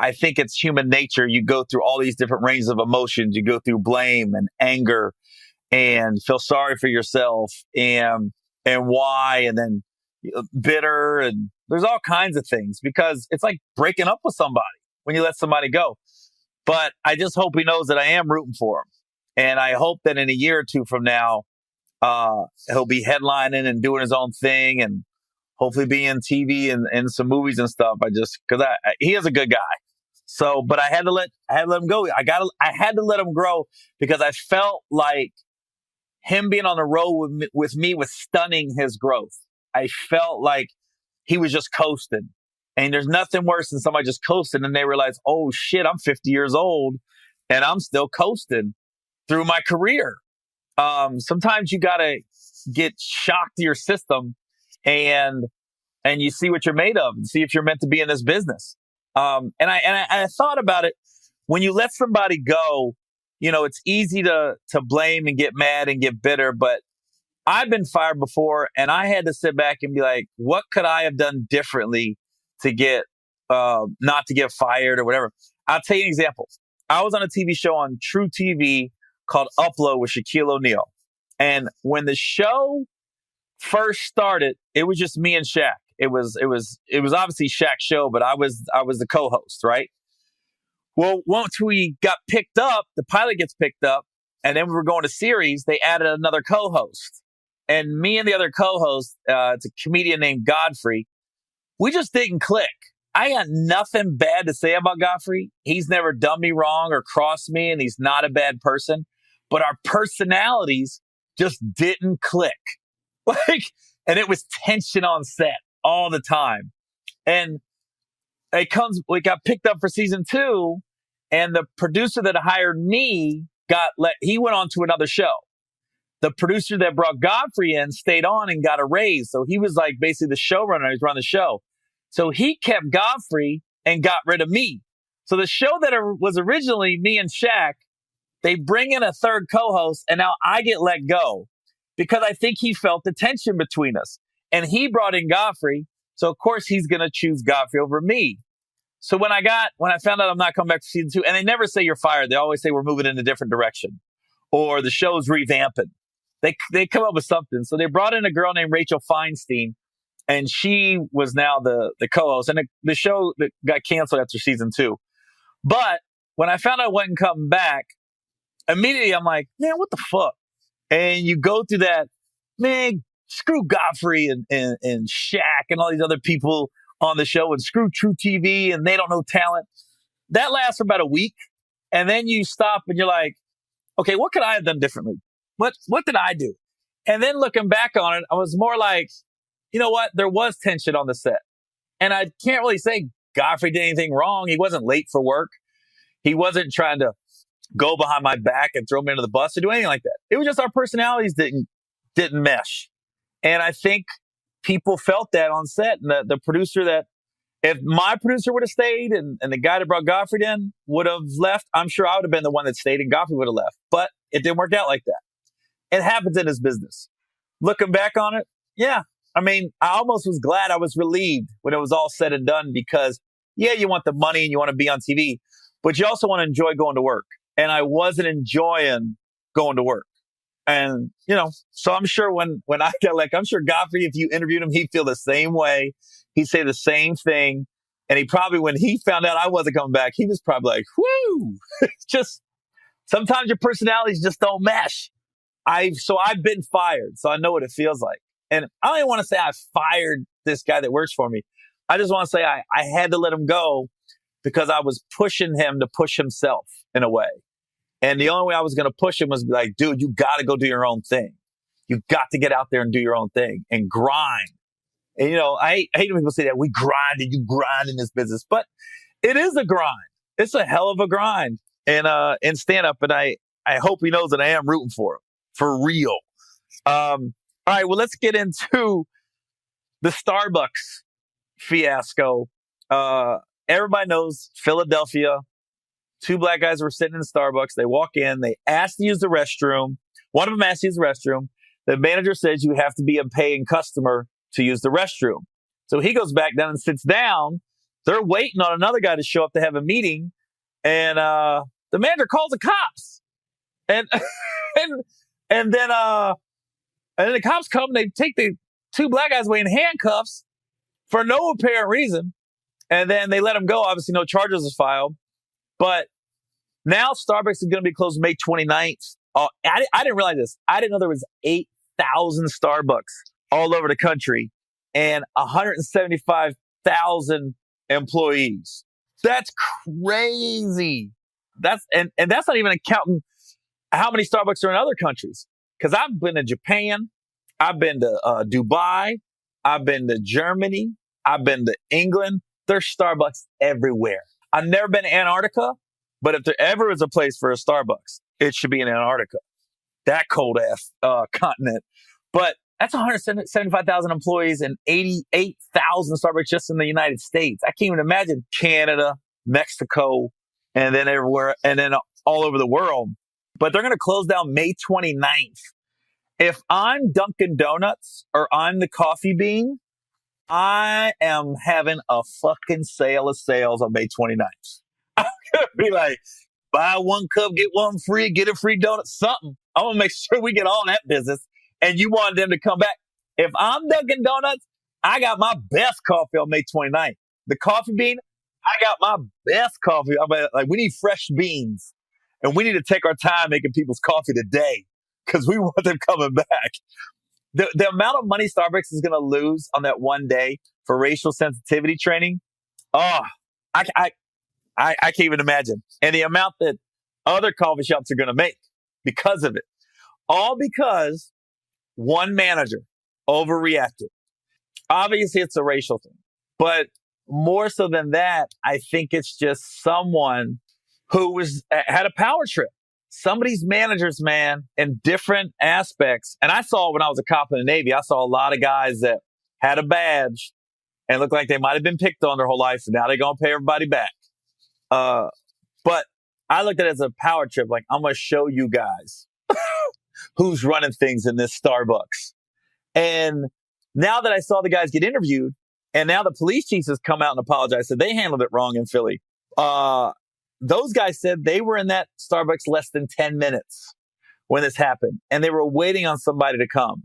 I think it's human nature. You go through all these different ranges of emotions. You go through blame and anger and feel sorry for yourself and why, and then bitter. And there's all kinds of things because it's like breaking up with somebody when you let somebody go. But I just hope he knows that I am rooting for him. And I hope that in a year or 2 from now, he'll be headlining and doing his own thing and hopefully be in TV and some movies and stuff. Cause he is a good guy. So, but I had to let him go. I had to let him grow because I felt like him being on the road with me was stunning his growth. I felt like he was just coasting, and there's nothing worse than somebody just coasting and they realize, oh shit, I'm 50 years old and I'm still coasting through my career. Sometimes you gotta get shocked to your system and you see what you're made of and see if you're meant to be in this business. I thought about it. When you let somebody go, it's easy to blame and get mad and get bitter, but I've been fired before and I had to sit back and be like, what could I have done differently to get, not to get fired or whatever? I'll tell you an example. I was on a TV show on True TV called Upload with Shaquille O'Neal. And when the show first started, it was just me and Shaq. It was obviously Shaq's show, but I was the co-host, right? Well, once we got picked up, the pilot gets picked up, and then we were going to series, they added another co-host. And me and the other co-host, it's a comedian named Godfrey, we just didn't click. I got nothing bad to say about Godfrey. He's never done me wrong or crossed me, and he's not a bad person. But our personalities just didn't click. And it was tension on set all the time. And we got picked up for season 2, and the producer that hired me he went on to another show. The producer that brought Godfrey in stayed on and got a raise. So he was like basically the showrunner. He was running the show. So he kept Godfrey and got rid of me. So the show that was originally me and Shaq, they bring in a third co-host, and now I get let go because I think he felt the tension between us. And he brought in Godfrey. So of course he's going to choose Godfrey over me. So when I found out I'm not coming back for season 2, and they never say you're fired. They always say we're moving in a different direction or the show's revamping. They come up with something. So they brought in a girl named Rachel Feinstein, and she was now the co-host. And the show that got canceled after season 2. But when I found out I wasn't coming back, immediately I'm like, man, what the fuck? And you go through that, man, screw Godfrey and Shaq and all these other people on the show, and screw True TV, and they don't know talent. That lasts for about a week. And then you stop and you're like, okay, what could I have done differently? What did I do? And then looking back on it, I was more like, you know what? There was tension on the set. And I can't really say Godfrey did anything wrong. He wasn't late for work. He wasn't trying to go behind my back and throw me under the bus or do anything like that. It was just our personalities didn't mesh. And I think people felt that on set. And the producer if my producer would have stayed and the guy that brought Godfrey in would have left, I'm sure I would have been the one that stayed and Godfrey would have left. But it didn't work out like that. It happens in his business. Looking back on it, yeah. I mean, I almost was glad I was relieved when it was all said and done because, yeah, you want the money and you want to be on TV, but you also want to enjoy going to work. And I wasn't enjoying going to work. And, so I'm sure when I get I'm sure Godfrey, if you interviewed him, he'd feel the same way. He'd say the same thing. And he probably, when he found out I wasn't coming back, he was probably like, whoo, it's just, sometimes your personalities just don't mesh. So I've been fired, so I know what it feels like. And I don't even want to say I fired this guy that works for me. I just want to say I had to let him go because I was pushing him to push himself in a way. And the only way I was going to push him was be like, dude, you got to go do your own thing. You got to get out there and do your own thing and grind. And, I hate when people say that we grind and you grind in this business, but it is a grind. It's a hell of a grind in stand up. And I hope he knows that I am rooting for him for real. All right. Well, let's get into the Starbucks fiasco. Everybody knows Philadelphia. 2 black guys were sitting in Starbucks. They walk in. They ask to use the restroom. One of them asked to use the restroom. The manager says you have to be a paying customer to use the restroom. So he goes back down and sits down. They're waiting on another guy to show up to have a meeting. And the manager calls the cops. And and then the cops come. They take the 2 black guys away in handcuffs for no apparent reason. And then they let them go. Obviously, no charges was filed. But now Starbucks is going to be closed May 29th. I didn't realize this. I didn't know there was 8,000 Starbucks all over the country and 175,000 employees. That's crazy. That's not even counting how many Starbucks are in other countries. Because I've been to Japan, I've been to Dubai, I've been to Germany, I've been to England. There's Starbucks everywhere. I've never been to Antarctica, But if there ever is a place for a Starbucks, it should be in Antarctica, that cold ass continent. But that's 175,000 employees and 88,000 Starbucks just in the United States. I can't even imagine Canada, Mexico, and then everywhere, and then all over the world. But they're going to close down May 29th. If I'm Dunkin' Donuts or I'm the Coffee Bean, I am having a fucking sale of sales on May 29th. I'm going to be like, buy one cup, get one free, get a free donut, something. I'm going to make sure we get all that business. And you want them to come back. If I'm Dunkin' Donuts, I got my best coffee on May 29th. The Coffee Bean, I got my best coffee. I'm like, we need fresh beans. And we need to take our time making people's coffee today because we want them coming back. The amount of money Starbucks is going to lose on that one day for racial sensitivity training, I can't even imagine. And the amount that other coffee shops are going to make because of it. All because one manager overreacted. Obviously, it's a racial thing. But more so than that, I think it's just someone who had a power trip. Some of these managers, man, in different aspects. And I saw when I was a cop in the Navy, I saw a lot of guys that had a badge and looked like they might have been picked on their whole life. And now they're going to pay everybody back. But I looked at it as a power trip. Like, I'm going to show you guys who's running things in this Starbucks. And now that I saw the guys get interviewed, and now the police chiefs has come out and apologized, said they handled it wrong in Philly. Those guys said they were in that Starbucks less than 10 minutes when this happened, and they were waiting on somebody to come.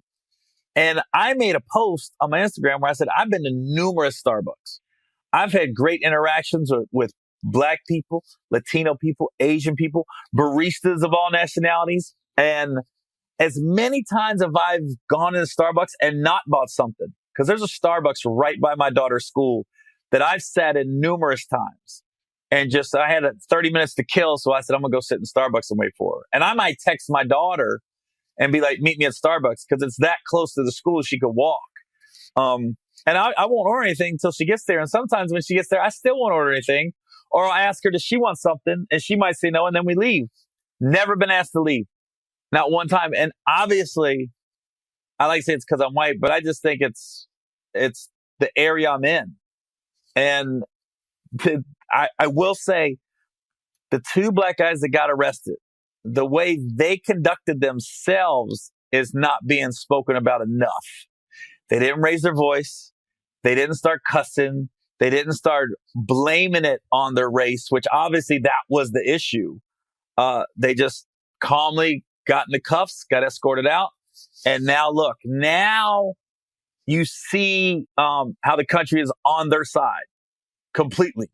And I made a post on my Instagram where I said, I've been to numerous Starbucks. I've had great interactions with Black people, Latino people, Asian people, baristas of all nationalities. And as many times have I gone into Starbucks and not bought something, because there's a Starbucks right by my daughter's school that I've sat in numerous times. And I had 30 minutes to kill. So I said, I'm going to go sit in Starbucks and wait for her. And I might text my daughter and be like, meet me at Starbucks, because it's that close to the school she could walk. And I won't order anything until she gets there. And sometimes when she gets there, I still won't order anything. Or I'll ask her, does she want something? And she might say no. And then we leave. Never been asked to leave. Not one time. And obviously, I like to say it's because I'm white, but I just think it's the area I'm in. And I will say the two Black guys that got arrested, the way they conducted themselves is not being spoken about enough. They didn't raise their voice. They didn't start cussing. They didn't start blaming it on their race, which obviously that was the issue. They just calmly got in the cuffs, got escorted out. And now look, now you see how the country is on their side completely.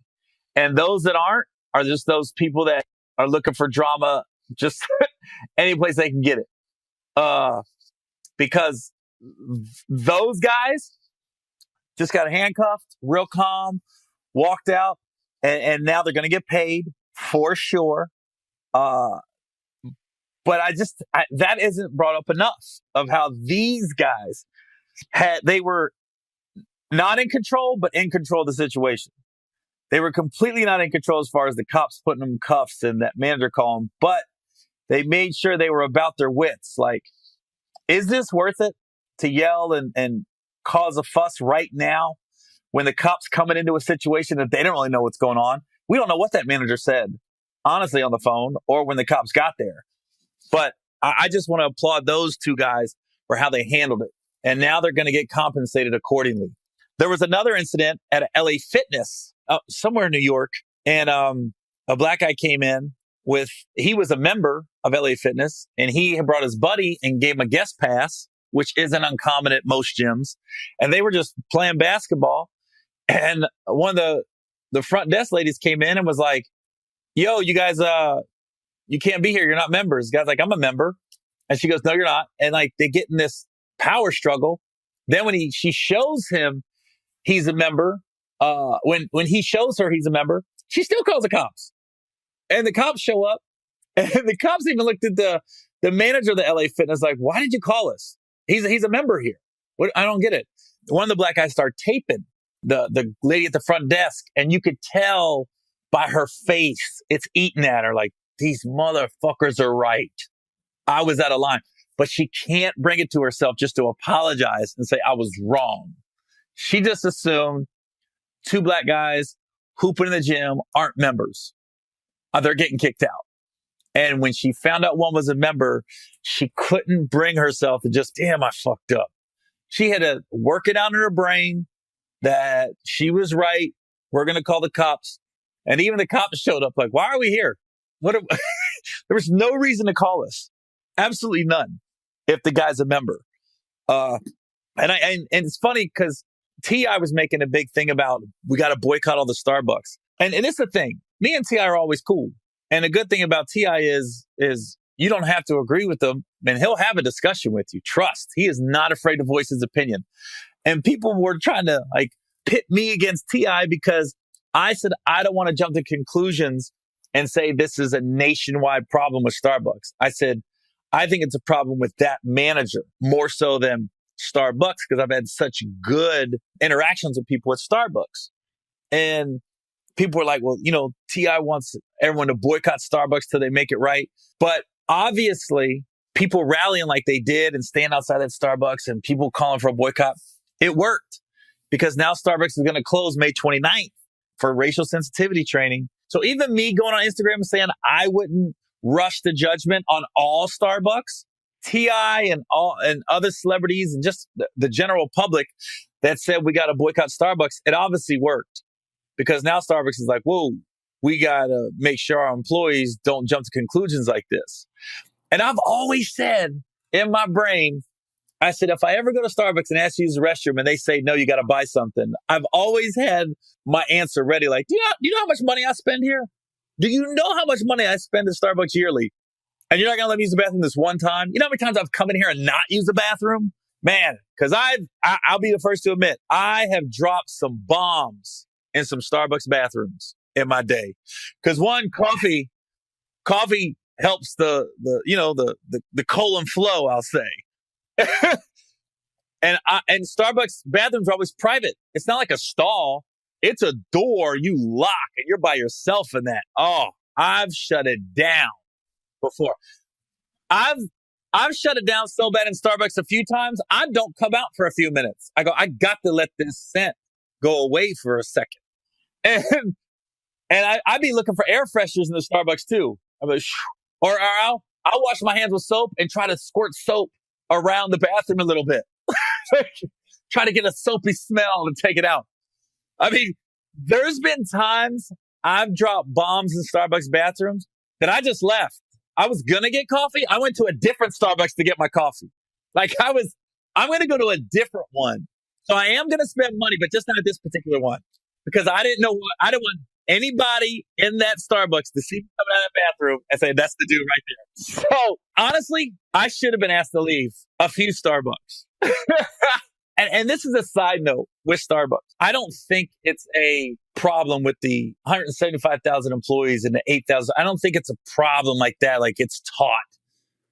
And those that aren't are just those people that are looking for drama just any place they can get it. Because those guys just got handcuffed, real calm, walked out, and now they're going to get paid for sure. But that isn't brought up enough of how these guys they were not in control, but in control of the situation. They were completely not in control as far as the cops putting them in cuffs and that manager calling, but they made sure they were about their wits. Like, is this worth it to yell and cause a fuss right now when the cops coming into a situation that they don't really know what's going on? We don't know what that manager said, honestly, on the phone or when the cops got there. But I just want to applaud those two guys for how they handled it. And now they're going to get compensated accordingly. There was another incident at a LA Fitness somewhere in New York. And a Black guy came in he was a member of LA Fitness, and he had brought his buddy and gave him a guest pass, which isn't uncommon at most gyms. And they were just playing basketball. And one of the front desk ladies came in and was like, yo, you guys, you can't be here. You're not members. The guy's like, I'm a member. And she goes, no, you're not. And like, they get in this power struggle. Then when she shows him he's a member, when he shows her he's a member, she still calls the cops. And the cops show up, and the cops even looked at the manager of the LA Fitness like, why did you call us? He's a member here. I don't get it. One of the Black guys started taping the lady at the front desk, and you could tell by her face, it's eating at her like, these motherfuckers are right. I was out of line. But she can't bring it to herself just to apologize and say, I was wrong. She just assumed 2 black guys hooping in the gym aren't members. They're getting kicked out. And when she found out one was a member, she couldn't bring herself to just, damn, I fucked up. She had to work it out in her brain that she was right. We're going to call the cops. And even the cops showed up like, why are we here? There was no reason to call us. Absolutely none. If the guy's a member. And it's funny because T.I. was making a big thing about, we got to boycott all the Starbucks. And it's the thing. Me and T.I. are always cool. And the good thing about T.I. is you don't have to agree with him, and he'll have a discussion with you. Trust. He is not afraid to voice his opinion. And people were trying to like pit me against T.I. because I said, I don't want to jump to conclusions and say this is a nationwide problem with Starbucks. I said, I think it's a problem with that manager more so than Starbucks because I've had such good interactions with people at Starbucks. And people were like, well, T.I. wants everyone to boycott Starbucks till they make it right. But obviously, people rallying like they did and stand outside that Starbucks and people calling for a boycott, it worked because now Starbucks is going to close May 29th for racial sensitivity training. So even me going on Instagram and saying I wouldn't rush to judgment on all Starbucks, T.I. and other celebrities and just the general public that said we got to boycott Starbucks, it obviously worked. Because now Starbucks is like, whoa, we got to make sure our employees don't jump to conclusions like this. And I've always said in my brain, I said, if I ever go to Starbucks and ask you to use the restroom and they say, no, you got to buy something, I've always had my answer ready. Like, do you know how much money I spend here? Do you know how much money I spend at Starbucks yearly? And you're not going to let me use the bathroom this one time? You know how many times I've come in here and not used the bathroom? Man, because I'll be the first to admit, I have dropped some bombs in some Starbucks bathrooms in my day. Because one, coffee helps the colon flow, I'll say. and Starbucks bathrooms are always private. It's not like a stall. It's a door you lock and you're by yourself in that. Oh, I've shut it down before. I've shut it down so bad in Starbucks a few times, I don't come out for a few minutes. I go, I got to let this scent go away for a second. And I'd be looking for air fresheners in the Starbucks too. I'm like, or I'll wash my hands with soap and try to squirt soap around the bathroom a little bit. Try to get a soapy smell and take it out. I mean, there's been times I've dropped bombs in Starbucks bathrooms that I just left. I was going to get coffee. I went to a different Starbucks to get my coffee. Like I'm going to go to a different one. So I am going to spend money, but just not at this particular one because I didn't want anybody in that Starbucks to see me coming out of that bathroom and say, that's the dude right there. So honestly, I should have been asked to leave a few Starbucks. And this is a side note with Starbucks. I don't think it's a problem with the 175,000 employees and the 8,000. I don't think it's a problem like that, like it's taught.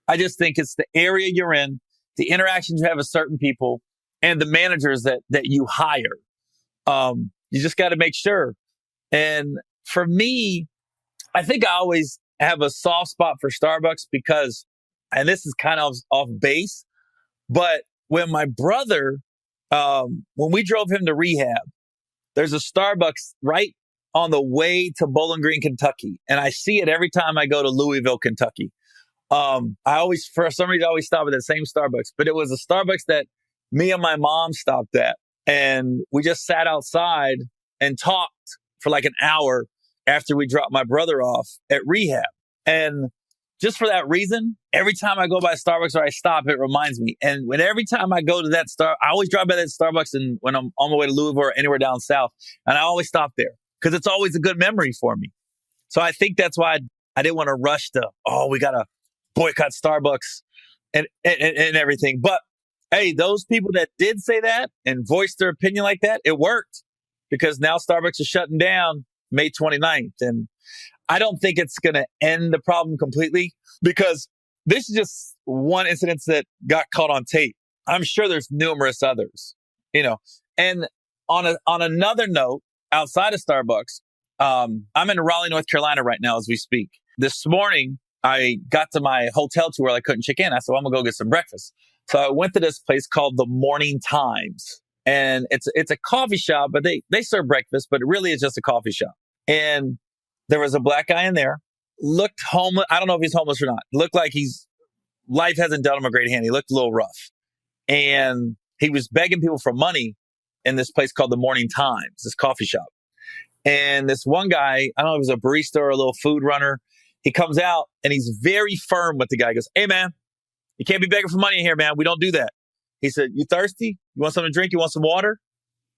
I just think it's the area you're in, the interactions you have with certain people, and the managers that you hire. You just got to make sure. And for me, I think I always have a soft spot for Starbucks because, and this is kind of off base, but when my brother, when we drove him to rehab, there's a Starbucks right on the way to Bowling Green, Kentucky. And I see it every time I go to Louisville, Kentucky. For some reason, I always stop at the same Starbucks, but it was a Starbucks that me and my mom stopped at. And we just sat outside and talked for like an hour after we dropped my brother off at rehab. And just for that reason, every time I go by Starbucks or I stop, it reminds me. And every time I go to that I always drive by that Starbucks and when I'm on my way to Louisville or anywhere down south, and I always stop there because it's always a good memory for me. So I think that's why I didn't want to rush to, we got to boycott Starbucks and everything. But hey, those people that did say that and voiced their opinion like that, it worked because now Starbucks is shutting down May 29th. And I don't think it's going to end the problem completely because this is just one incident that got caught on tape. I'm sure there's numerous others, And on another note, outside of Starbucks, I'm in Raleigh, North Carolina right now as we speak. This morning, I got to my hotel to where I couldn't check in. I said, well, I'm going to go get some breakfast. So I went to this place called the Morning Times. And it's a coffee shop, but they serve breakfast, but it really is just a coffee shop. And there was a black guy in there, looked homeless. I don't know if he's homeless or not. Looked like life hasn't done him a great hand. He looked a little rough. And he was begging people for money in this place called the Morning Times, this coffee shop. And this one guy, I don't know if it was a barista or a little food runner, he comes out and he's very firm with the guy. He goes, hey, man, you can't be begging for money in here, man. We don't do that. He said, you thirsty? You want something to drink? You want some water?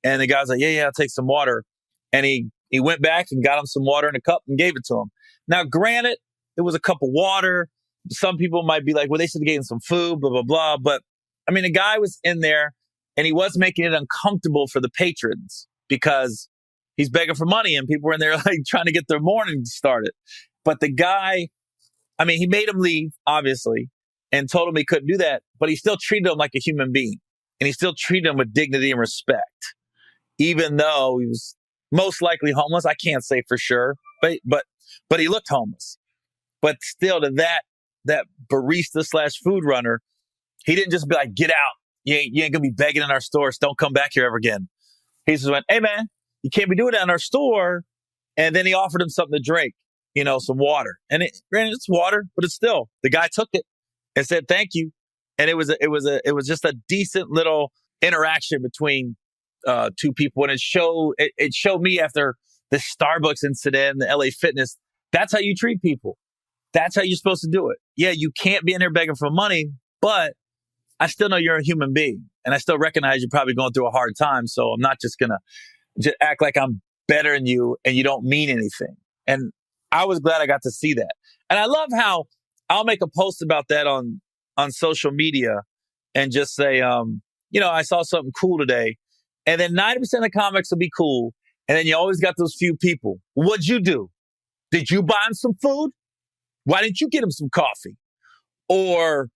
And the guy's like, yeah, I'll take some water. And he went back and got him some water in a cup and gave it to him. Now, granted, it was a cup of water. Some people might be like, well, they should have given him some food, blah, blah, blah. But I mean, the guy was in there and he was making it uncomfortable for the patrons because he's begging for money and people were in there like trying to get their morning started. But the guy, I mean, he made him leave, obviously, and told him he couldn't do that. But he still treated him like a human being. And he still treated him with dignity and respect, even though he was most likely homeless. I can't say for sure, but he looked homeless. But still, to that barista / food runner, he didn't just be like, get out. You ain't gonna be begging in our stores. Don't come back here ever again. He just went, hey man, you can't be doing that in our store. And then he offered him something to drink, some water. And it's water, but it's still, the guy took it and said, thank you. And it was just a decent little interaction between two people. And it showed me after the Starbucks incident, the LA Fitness, that's how you treat people. That's how you're supposed to do it. Yeah, you can't be in there begging for money, but I still know you're a human being. And I still recognize you're probably going through a hard time. So I'm not just going to just act like I'm better than you and you don't mean anything. And I was glad I got to see that. And I love how I'll make a post about that on social media and just say, I saw something cool today. And then 90% of the comics will be cool. And then you always got those few people. What'd you do? Did you buy him some food? Why didn't you get him some coffee? Or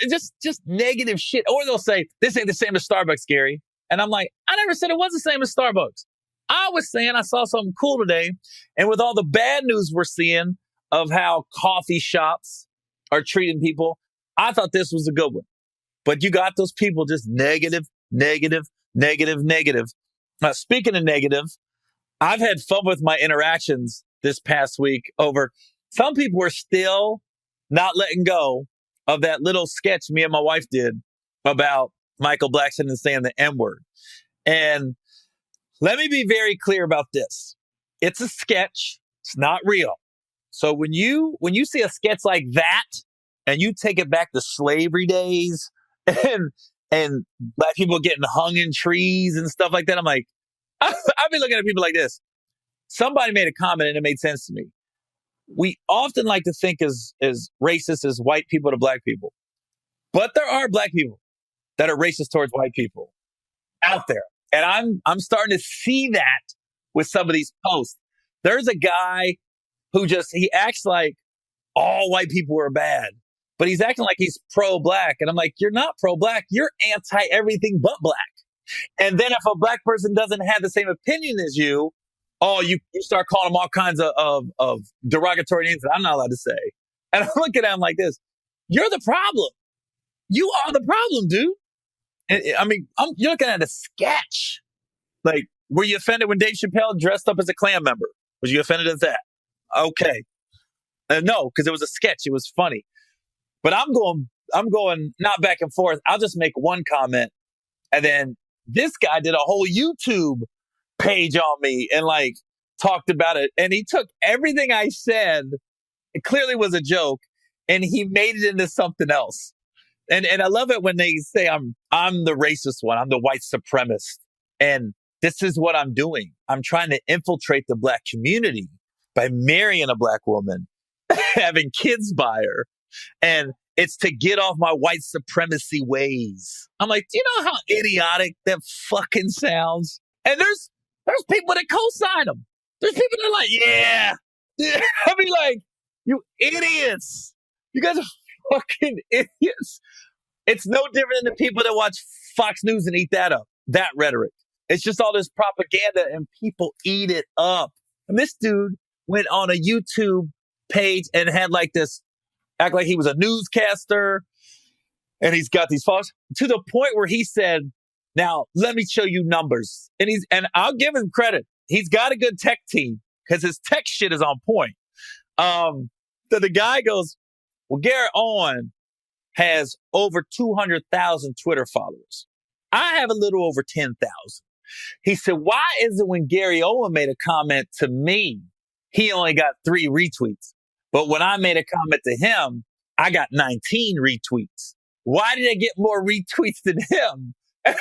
just negative shit. Or they'll say, this ain't the same as Starbucks, Gary. And I'm like, I never said it was the same as Starbucks. I was saying I saw something cool today. And with all the bad news we're seeing of how coffee shops are treating people, I thought this was a good one. But you got those people just negative. Speaking of negative, I've had fun with my interactions this past week over some people were still not letting go of that little sketch me and my wife did about Michael Blackson and saying the N-word. And let me be very clear about this. It's a sketch. It's not real. So when you see a sketch like that and you take it back to slavery days and black people getting hung in trees and stuff like that, I'm like, I've been looking at people like this. Somebody made a comment and it made sense to me. We often like to think as racist as white people to black people. But there are black people that are racist towards white people out there. And I'm starting to see that with some of these posts. There's a guy who he acts like all white people are bad, but he's acting like he's pro-black. And I'm like, you're not pro-black. You're anti-everything but black. And then if a black person doesn't have the same opinion as you, you start calling them all kinds of derogatory names that I'm not allowed to say. And I'm looking at him like this. You're the problem. You are the problem, dude. And, I mean, you're looking at a sketch. Like, were you offended when Dave Chappelle dressed up as a Klan member? Was you offended at that? Okay. No, because it was a sketch. It was funny. But I'm going not back and forth. I'll just make one comment. And then this guy did a whole YouTube page on me and talked about it. And he took everything I said, it clearly was a joke, and he made it into something else. And I love it when they say I'm the racist one. I'm the white supremacist. And this is what I'm doing. I'm trying to infiltrate the black community by marrying a black woman, having kids by her. And it's to get off my white supremacy ways. I'm like, do you know how idiotic that fucking sounds? And there's people that co-sign them. There's people that are like, yeah. I mean, like, you idiots. You guys are fucking idiots. It's no different than the people that watch Fox News and eat that up. That rhetoric. It's just all this propaganda and people eat it up. And this dude went on a YouTube page and had like this, act like he was a newscaster. And he's got these followers to the point where he said, now let me show you numbers. And I'll give him credit. He's got a good tech team because his tech shit is on point. So the guy goes, well, Gary Owen has over 200,000 Twitter followers. I have a little over 10,000. He said, why is it when Gary Owen made a comment to me, he only got 3 retweets? But when I made a comment to him, I got 19 retweets. Why did I get more retweets than him? And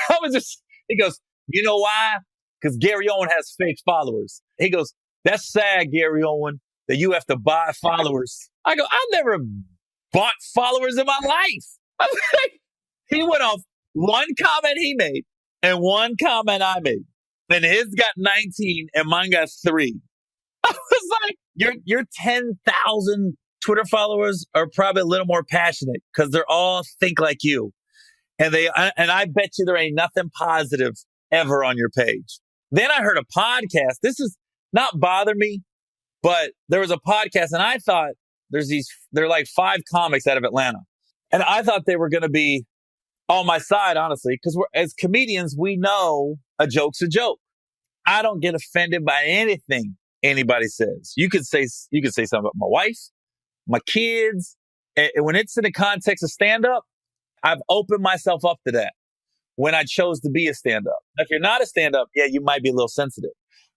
he goes, you know why? Because Gary Owen has fake followers. He goes, that's sad, Gary Owen, that you have to buy followers. I go, I never bought followers in my life. I was like, he went off one comment he made and one comment I made. And his got 19 and mine got 3. I was like, your 10,000 Twitter followers are probably a little more passionate because they're all think like you. And I bet you there ain't nothing positive ever on your page. Then I heard a podcast. This is not bother me, but there was a podcast and I thought there are like 5 comics out of Atlanta. And I thought they were going to be on my side, honestly, because as comedians, we know a joke's a joke. I don't get offended by anything anybody says. You could say something about my wife, my kids. And when it's in the context of stand-up, I've opened myself up to that when I chose to be a stand-up. Now, if you're not a stand-up, yeah, you might be a little sensitive.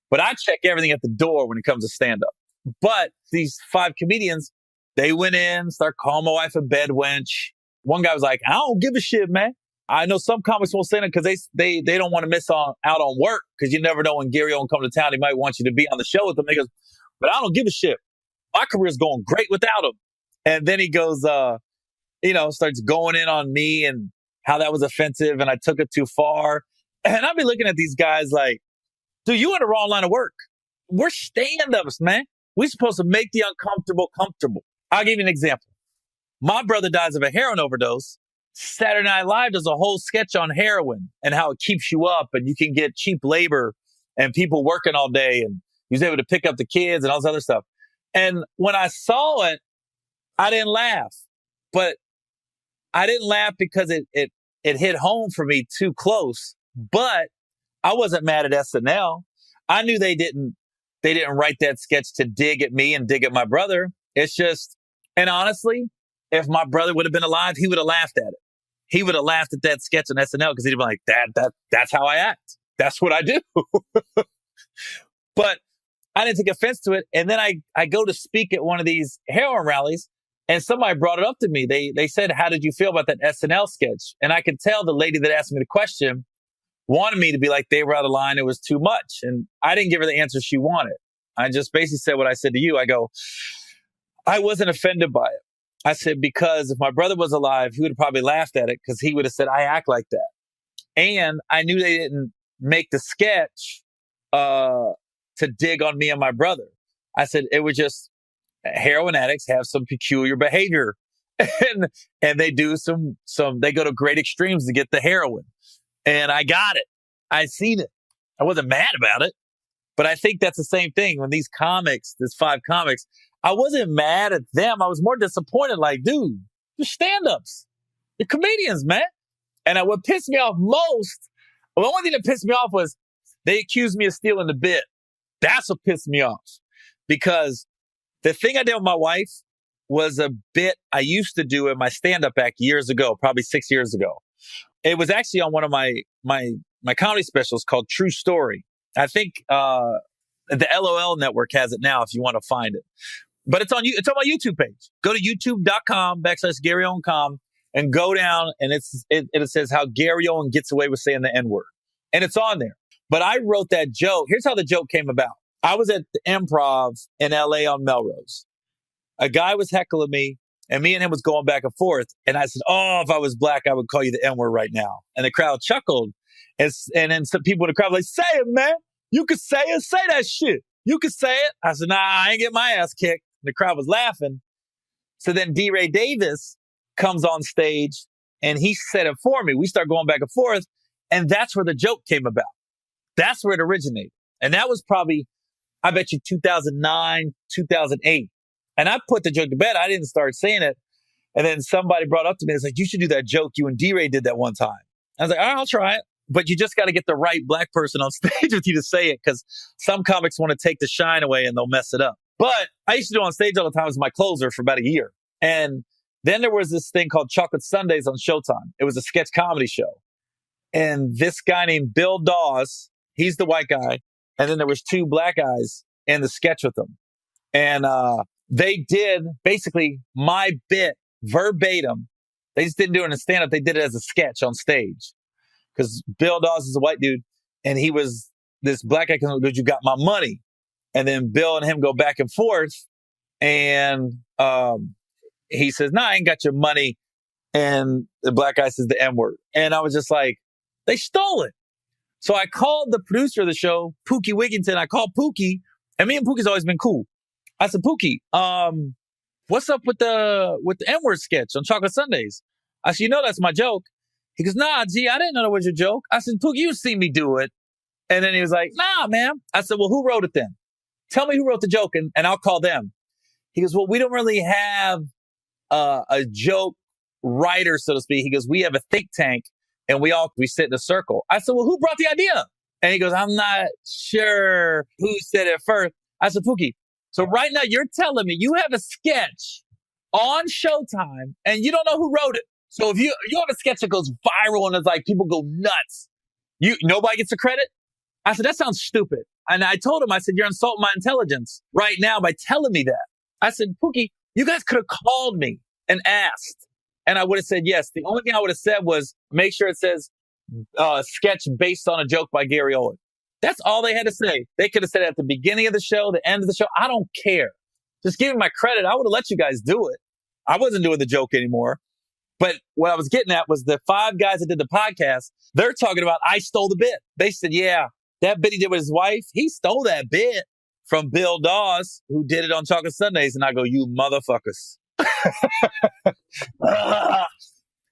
But I check everything at the door when it comes to stand-up. But these 5 comedians, they went in, start calling my wife a bed wench. One guy was like, I don't give a shit, man. I know some comics won't stand up because they don't want to miss out on work because you never know when Gary Owen comes to town, he might want you to be on the show with him. He goes, but I don't give a shit. My career's going great without him. And then he goes, starts going in on me and how that was offensive and I took it too far. And I'll be looking at these guys like, dude, you in the wrong line of work. We're stand-ups, man. We're supposed to make the uncomfortable comfortable. I'll give you an example. My brother dies of a heroin overdose. Saturday Night Live does a whole sketch on heroin and how it keeps you up and you can get cheap labor and people working all day and he was able to pick up the kids and all this other stuff. And when I saw it, I didn't laugh. But I didn't laugh because it hit home for me too close. But I wasn't mad at SNL. I knew they didn't write that sketch to dig at me and dig at my brother. It's just, and honestly, if my brother would have been alive, he would have laughed at it. He would have laughed at that sketch on SNL because he'd be like, that's how I act. That's what I do. But I didn't take offense to it. And then I go to speak at one of these heroin rallies and somebody brought it up to me. They said, how did you feel about that SNL sketch? And I could tell the lady that asked me the question wanted me to be like, they were out of line. It was too much. And I didn't give her the answer she wanted. I just basically said what I said to you. I go, I wasn't offended by it. I said, because if my brother was alive, he would have probably laughed at it because he would have said, I act like that. And I knew they didn't make the sketch to dig on me and my brother. I said, it was just heroin addicts have some peculiar behavior and they do they go to great extremes to get the heroin. And I got it. I seen it. I wasn't mad about it. But I think that's the same thing when these 5 comics, I wasn't mad at them. I was more disappointed. Like, dude, you're stand-ups. You're comedians, man. And what pissed me off most, the only thing that pissed me off was they accused me of stealing the bit. That's what pissed me off. Because the thing I did with my wife was a bit I used to do in my stand-up act years ago, probably 6 years ago. It was actually on one of my comedy specials called True Story. I think the LOL network has it now if you want to find it. But it's on my YouTube page. Go to youtube.com/Gary Owen Com and go down and it says how Gary Owen gets away with saying the N-word. And it's on there. But I wrote that joke. Here's how the joke came about. I was at the improv in LA on Melrose. A guy was heckling me and me and him was going back and forth. And I said, oh, if I was black, I would call you the N-word right now. And the crowd chuckled. And then some people in the crowd were like, say it, man. You could say it. Say that shit. You could say it. I said, nah, I ain't get my ass kicked. The crowd was laughing. So then D. Ray Davis comes on stage and he said it for me. We start going back and forth. And that's where the joke came about. That's where it originated. And that was probably I bet you 2009, 2008. And I put the joke to bed. I didn't start saying it. And then somebody brought up to me, it's like, you should do that joke. You and D-Ray did that one time. I was like, all right, I'll try it. But you just got to get the right black person on stage with you to say it, because some comics want to take the shine away and they'll mess it up. But I used to do it on stage all the time as my closer for about a year. And then there was this thing called Chocolate Sundays on Showtime. It was a sketch comedy show. And this guy named Bill Dawes, he's the white guy. And then there was two black guys in the sketch with him. And they did basically my bit verbatim. They just didn't do it in a stand-up. They did it as a sketch on stage. Because Bill Dawes is a white dude, and he was this black guy comes, goes, you got my money. And then Bill and him go back and forth. And he says, no, I ain't got your money. And the black guy says the N-word. And I was just like, they stole it. So I called the producer of the show, Pookie Wigginton. I called Pookie, and me and Pookie's always been cool. I said, Pookie, what's up with the N-word sketch on Chocolate Sundays? I said, you know, that's my joke. He goes, nah, G, I didn't know that was your joke. I said, Pookie, you seen me do it. And then he was like, nah, man. I said, well, who wrote it then? Tell me who wrote the joke, and I'll call them. He goes, well, we don't really have a joke writer, so to speak. He goes, we have a think tank, and we sit in a circle. I said, well, who brought the idea? And he goes, I'm not sure who said it first. I said, Pookie, so right now you're telling me you have a sketch on Showtime and you don't know who wrote it. So if you have a sketch that goes viral and it's like people go nuts, nobody gets the credit? I said, that sounds stupid. And I told him, I said, you're insulting my intelligence right now by telling me that. I said, Pookie, you guys could have called me and asked. And I would have said yes. The only thing I would have said was make sure it says sketch based on a joke by Gary Owen. That's all they had to say. They could have said it at the beginning of the show, the end of the show. I don't care. Just give me my credit. I would have let you guys do it. I wasn't doing the joke anymore. But what I was getting at was the 5 guys that did the podcast, they're talking about I stole the bit. They said, yeah, that bit he did with his wife, he stole that bit from Bill Dawes, who did it on Chocolate Sundays. And I go, you motherfuckers.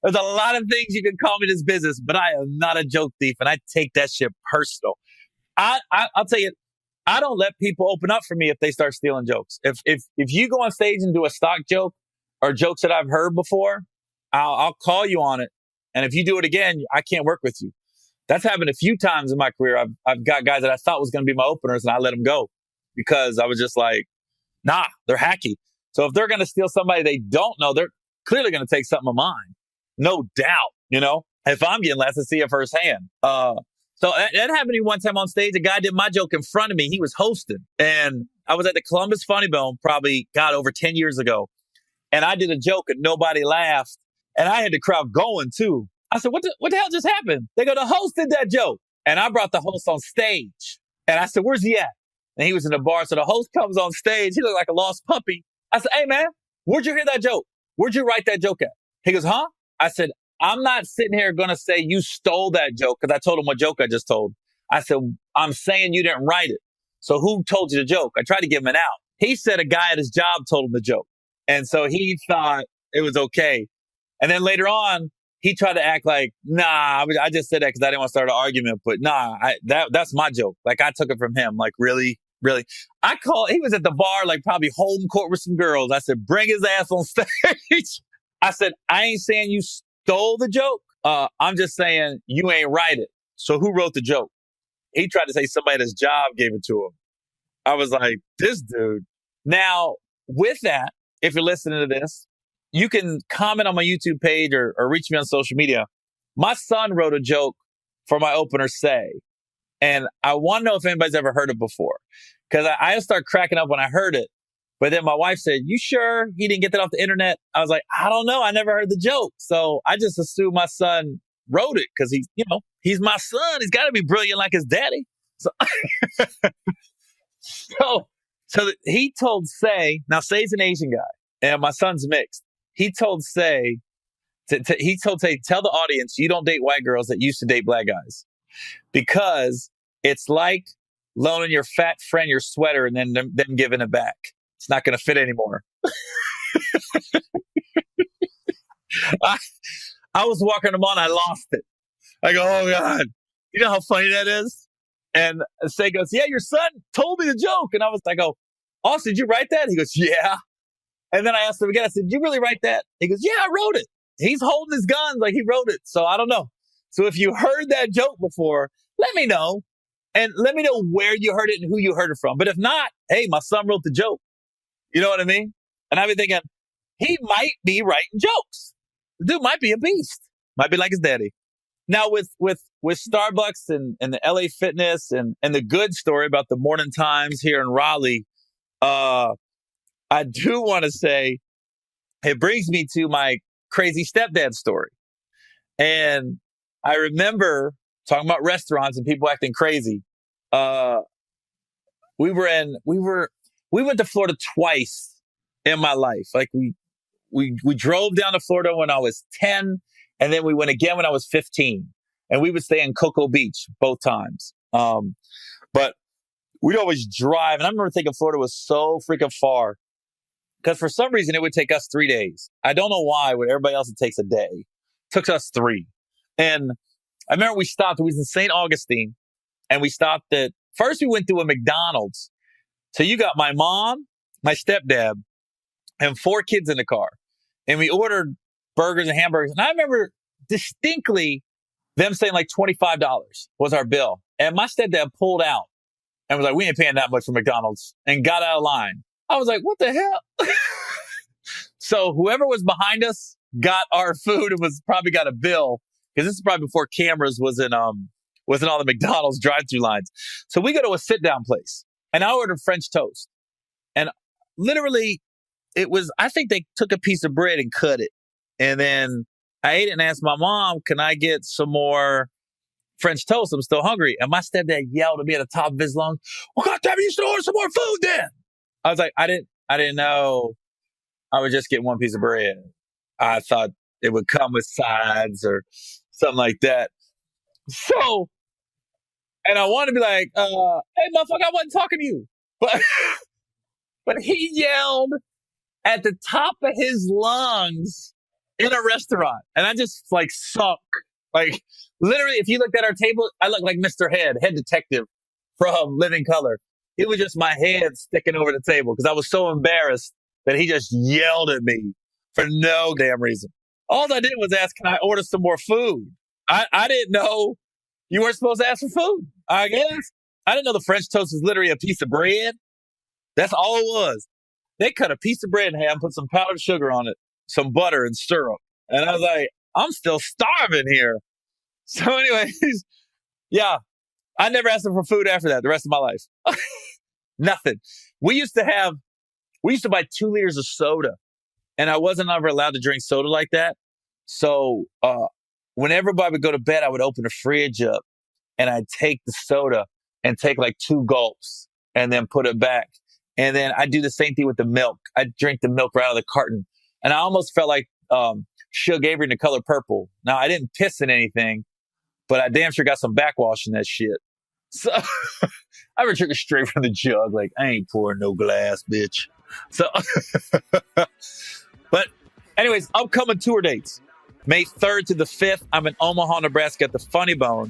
There's a lot of things you can call me this business, but I am not a joke thief, and I take that shit personal. I'll tell you, I don't let people open up for me if they start stealing jokes. If you go on stage and do a stock joke or jokes that I've heard before, I'll call you on it. And if you do it again, I can't work with you. That's happened a few times in my career. I've got guys that I thought was going to be my openers, and I let them go because I was just like, nah, they're hacky. So if they're going to steal somebody they don't know, they're clearly going to take something of mine. No doubt, if I'm getting less to see it firsthand. So that happened to me one time on stage. A guy did my joke in front of me. He was hosting. And I was at the Columbus Funny Bone probably, over 10 years ago. And I did a joke and nobody laughed. And I had the crowd going too. I said, what the hell just happened? They go, the host did that joke. And I brought the host on stage. And I said, where's he at? And he was in the bar. So the host comes on stage. He looked like a lost puppy. I said, hey, man, where'd you hear that joke? Where'd you write that joke at? He goes, huh? I said, I'm not sitting here going to say you stole that joke because I told him what joke I just told. I said, I'm saying you didn't write it. So who told you the joke? I tried to give him an out. He said a guy at his job told him the joke. And so he thought it was okay. And then later on, he tried to act like, nah, I just said that because I didn't want to start an argument. But nah, that's my joke. Like, I took it from him. Like, really? Really? He was at the bar, like probably holding court with some girls. I said, bring his ass on stage. I said, I ain't saying you stole the joke. I'm just saying you ain't write it. So who wrote the joke? He tried to say somebody at his job gave it to him. I was like, this dude. Now, with that, if you're listening to this, you can comment on my YouTube page or reach me on social media. My son wrote a joke for my opener, Say. And I want to know if anybody's ever heard it before. Because I started cracking up when I heard it. But then my wife said, you sure he didn't get that off the internet? I was like, I don't know. I never heard the joke. So I just assumed my son wrote it because he's my son. He's got to be brilliant like his daddy. So he told Say, now Say's an Asian guy and my son's mixed. He told Say, tell the audience you don't date white girls that used to date black guys. Because it's like loaning your fat friend your sweater and then them giving it back. It's not going to fit anymore. I was walking them on. I lost it. I go, oh God. You know how funny that is? And Say goes, yeah, your son told me the joke. And I was like, oh, Austin, did you write that? He goes, yeah. And then I asked him again, I said, did you really write that? He goes, yeah, I wrote it. He's holding his guns like he wrote it. So I don't know. So if you heard that joke before, let me know. And let me know where you heard it and who you heard it from. But if not, hey, my son wrote the joke. You know what I mean? And I've been thinking, he might be writing jokes. The dude might be a beast. Might be like his daddy. Now with Starbucks and the LA Fitness and the good story about the morning times here in Raleigh, I do want to say it brings me to my crazy stepdad story. And I remember talking about restaurants and people acting crazy. We went to Florida twice in my life. Like we drove down to Florida when I was 10, and then we went again when I was 15. And we would stay in Cocoa Beach both times. But we'd always drive. And I remember thinking Florida was so freaking far because for some reason it would take us 3 days. I don't know why. With everybody else, it takes a day. It took us 3. And I remember we was in St. Augustine, and we stopped first we went through a McDonald's. So you got my mom, my stepdad, and 4 kids in the car. And we ordered burgers and hamburgers. And I remember distinctly them saying like $25 was our bill. And my stepdad pulled out and was like, we ain't paying that much for McDonald's, and got out of line. I was like, what the hell? So whoever was behind us got our food and probably got a bill, because this is probably before cameras wasn't on the McDonald's drive-through lines. So we go to a sit-down place, and I ordered French toast. And literally, I think they took a piece of bread and cut it. And then I ate it and asked my mom, can I get some more French toast? I'm still hungry. And my stepdad yelled at me at the top of his lungs, well, goddamn, you should order some more food then. I was like, I didn't know I would just get one piece of bread. I thought it would come with sides or something like that. So, and I wanted to be like, hey, motherfucker, I wasn't talking to you. But he yelled at the top of his lungs in a restaurant. And I just like sunk. Like literally, if you looked at our table, I looked like Mr. Head Detective from Living Color. It was just my head sticking over the table because I was so embarrassed that he just yelled at me for no damn reason. All I did was ask, can I order some more food? I didn't know you weren't supposed to ask for food, I guess. I didn't know the French toast was literally a piece of bread. That's all it was. They cut a piece of bread in half and put some powdered sugar on it, some butter and syrup. And I was like, I'm still starving here. So anyways, yeah, I never asked them for food after that the rest of my life. Nothing. We used to buy 2 liters of soda, and I wasn't ever allowed to drink soda like that. So when everybody would go to bed, I would open the fridge up and I'd take the soda and take like 2 gulps and then put it back. And then I'd do the same thing with the milk. I'd drink the milk right out of the carton. And I almost felt like Suge Avery in The Color Purple. Now, I didn't piss in anything, but I damn sure got some backwash in that shit. So I ever took it straight from the jug. Like, I ain't pouring no glass, bitch. So, but anyways, upcoming tour dates. May 3rd to the 5th, I'm in Omaha, Nebraska at the Funny Bone.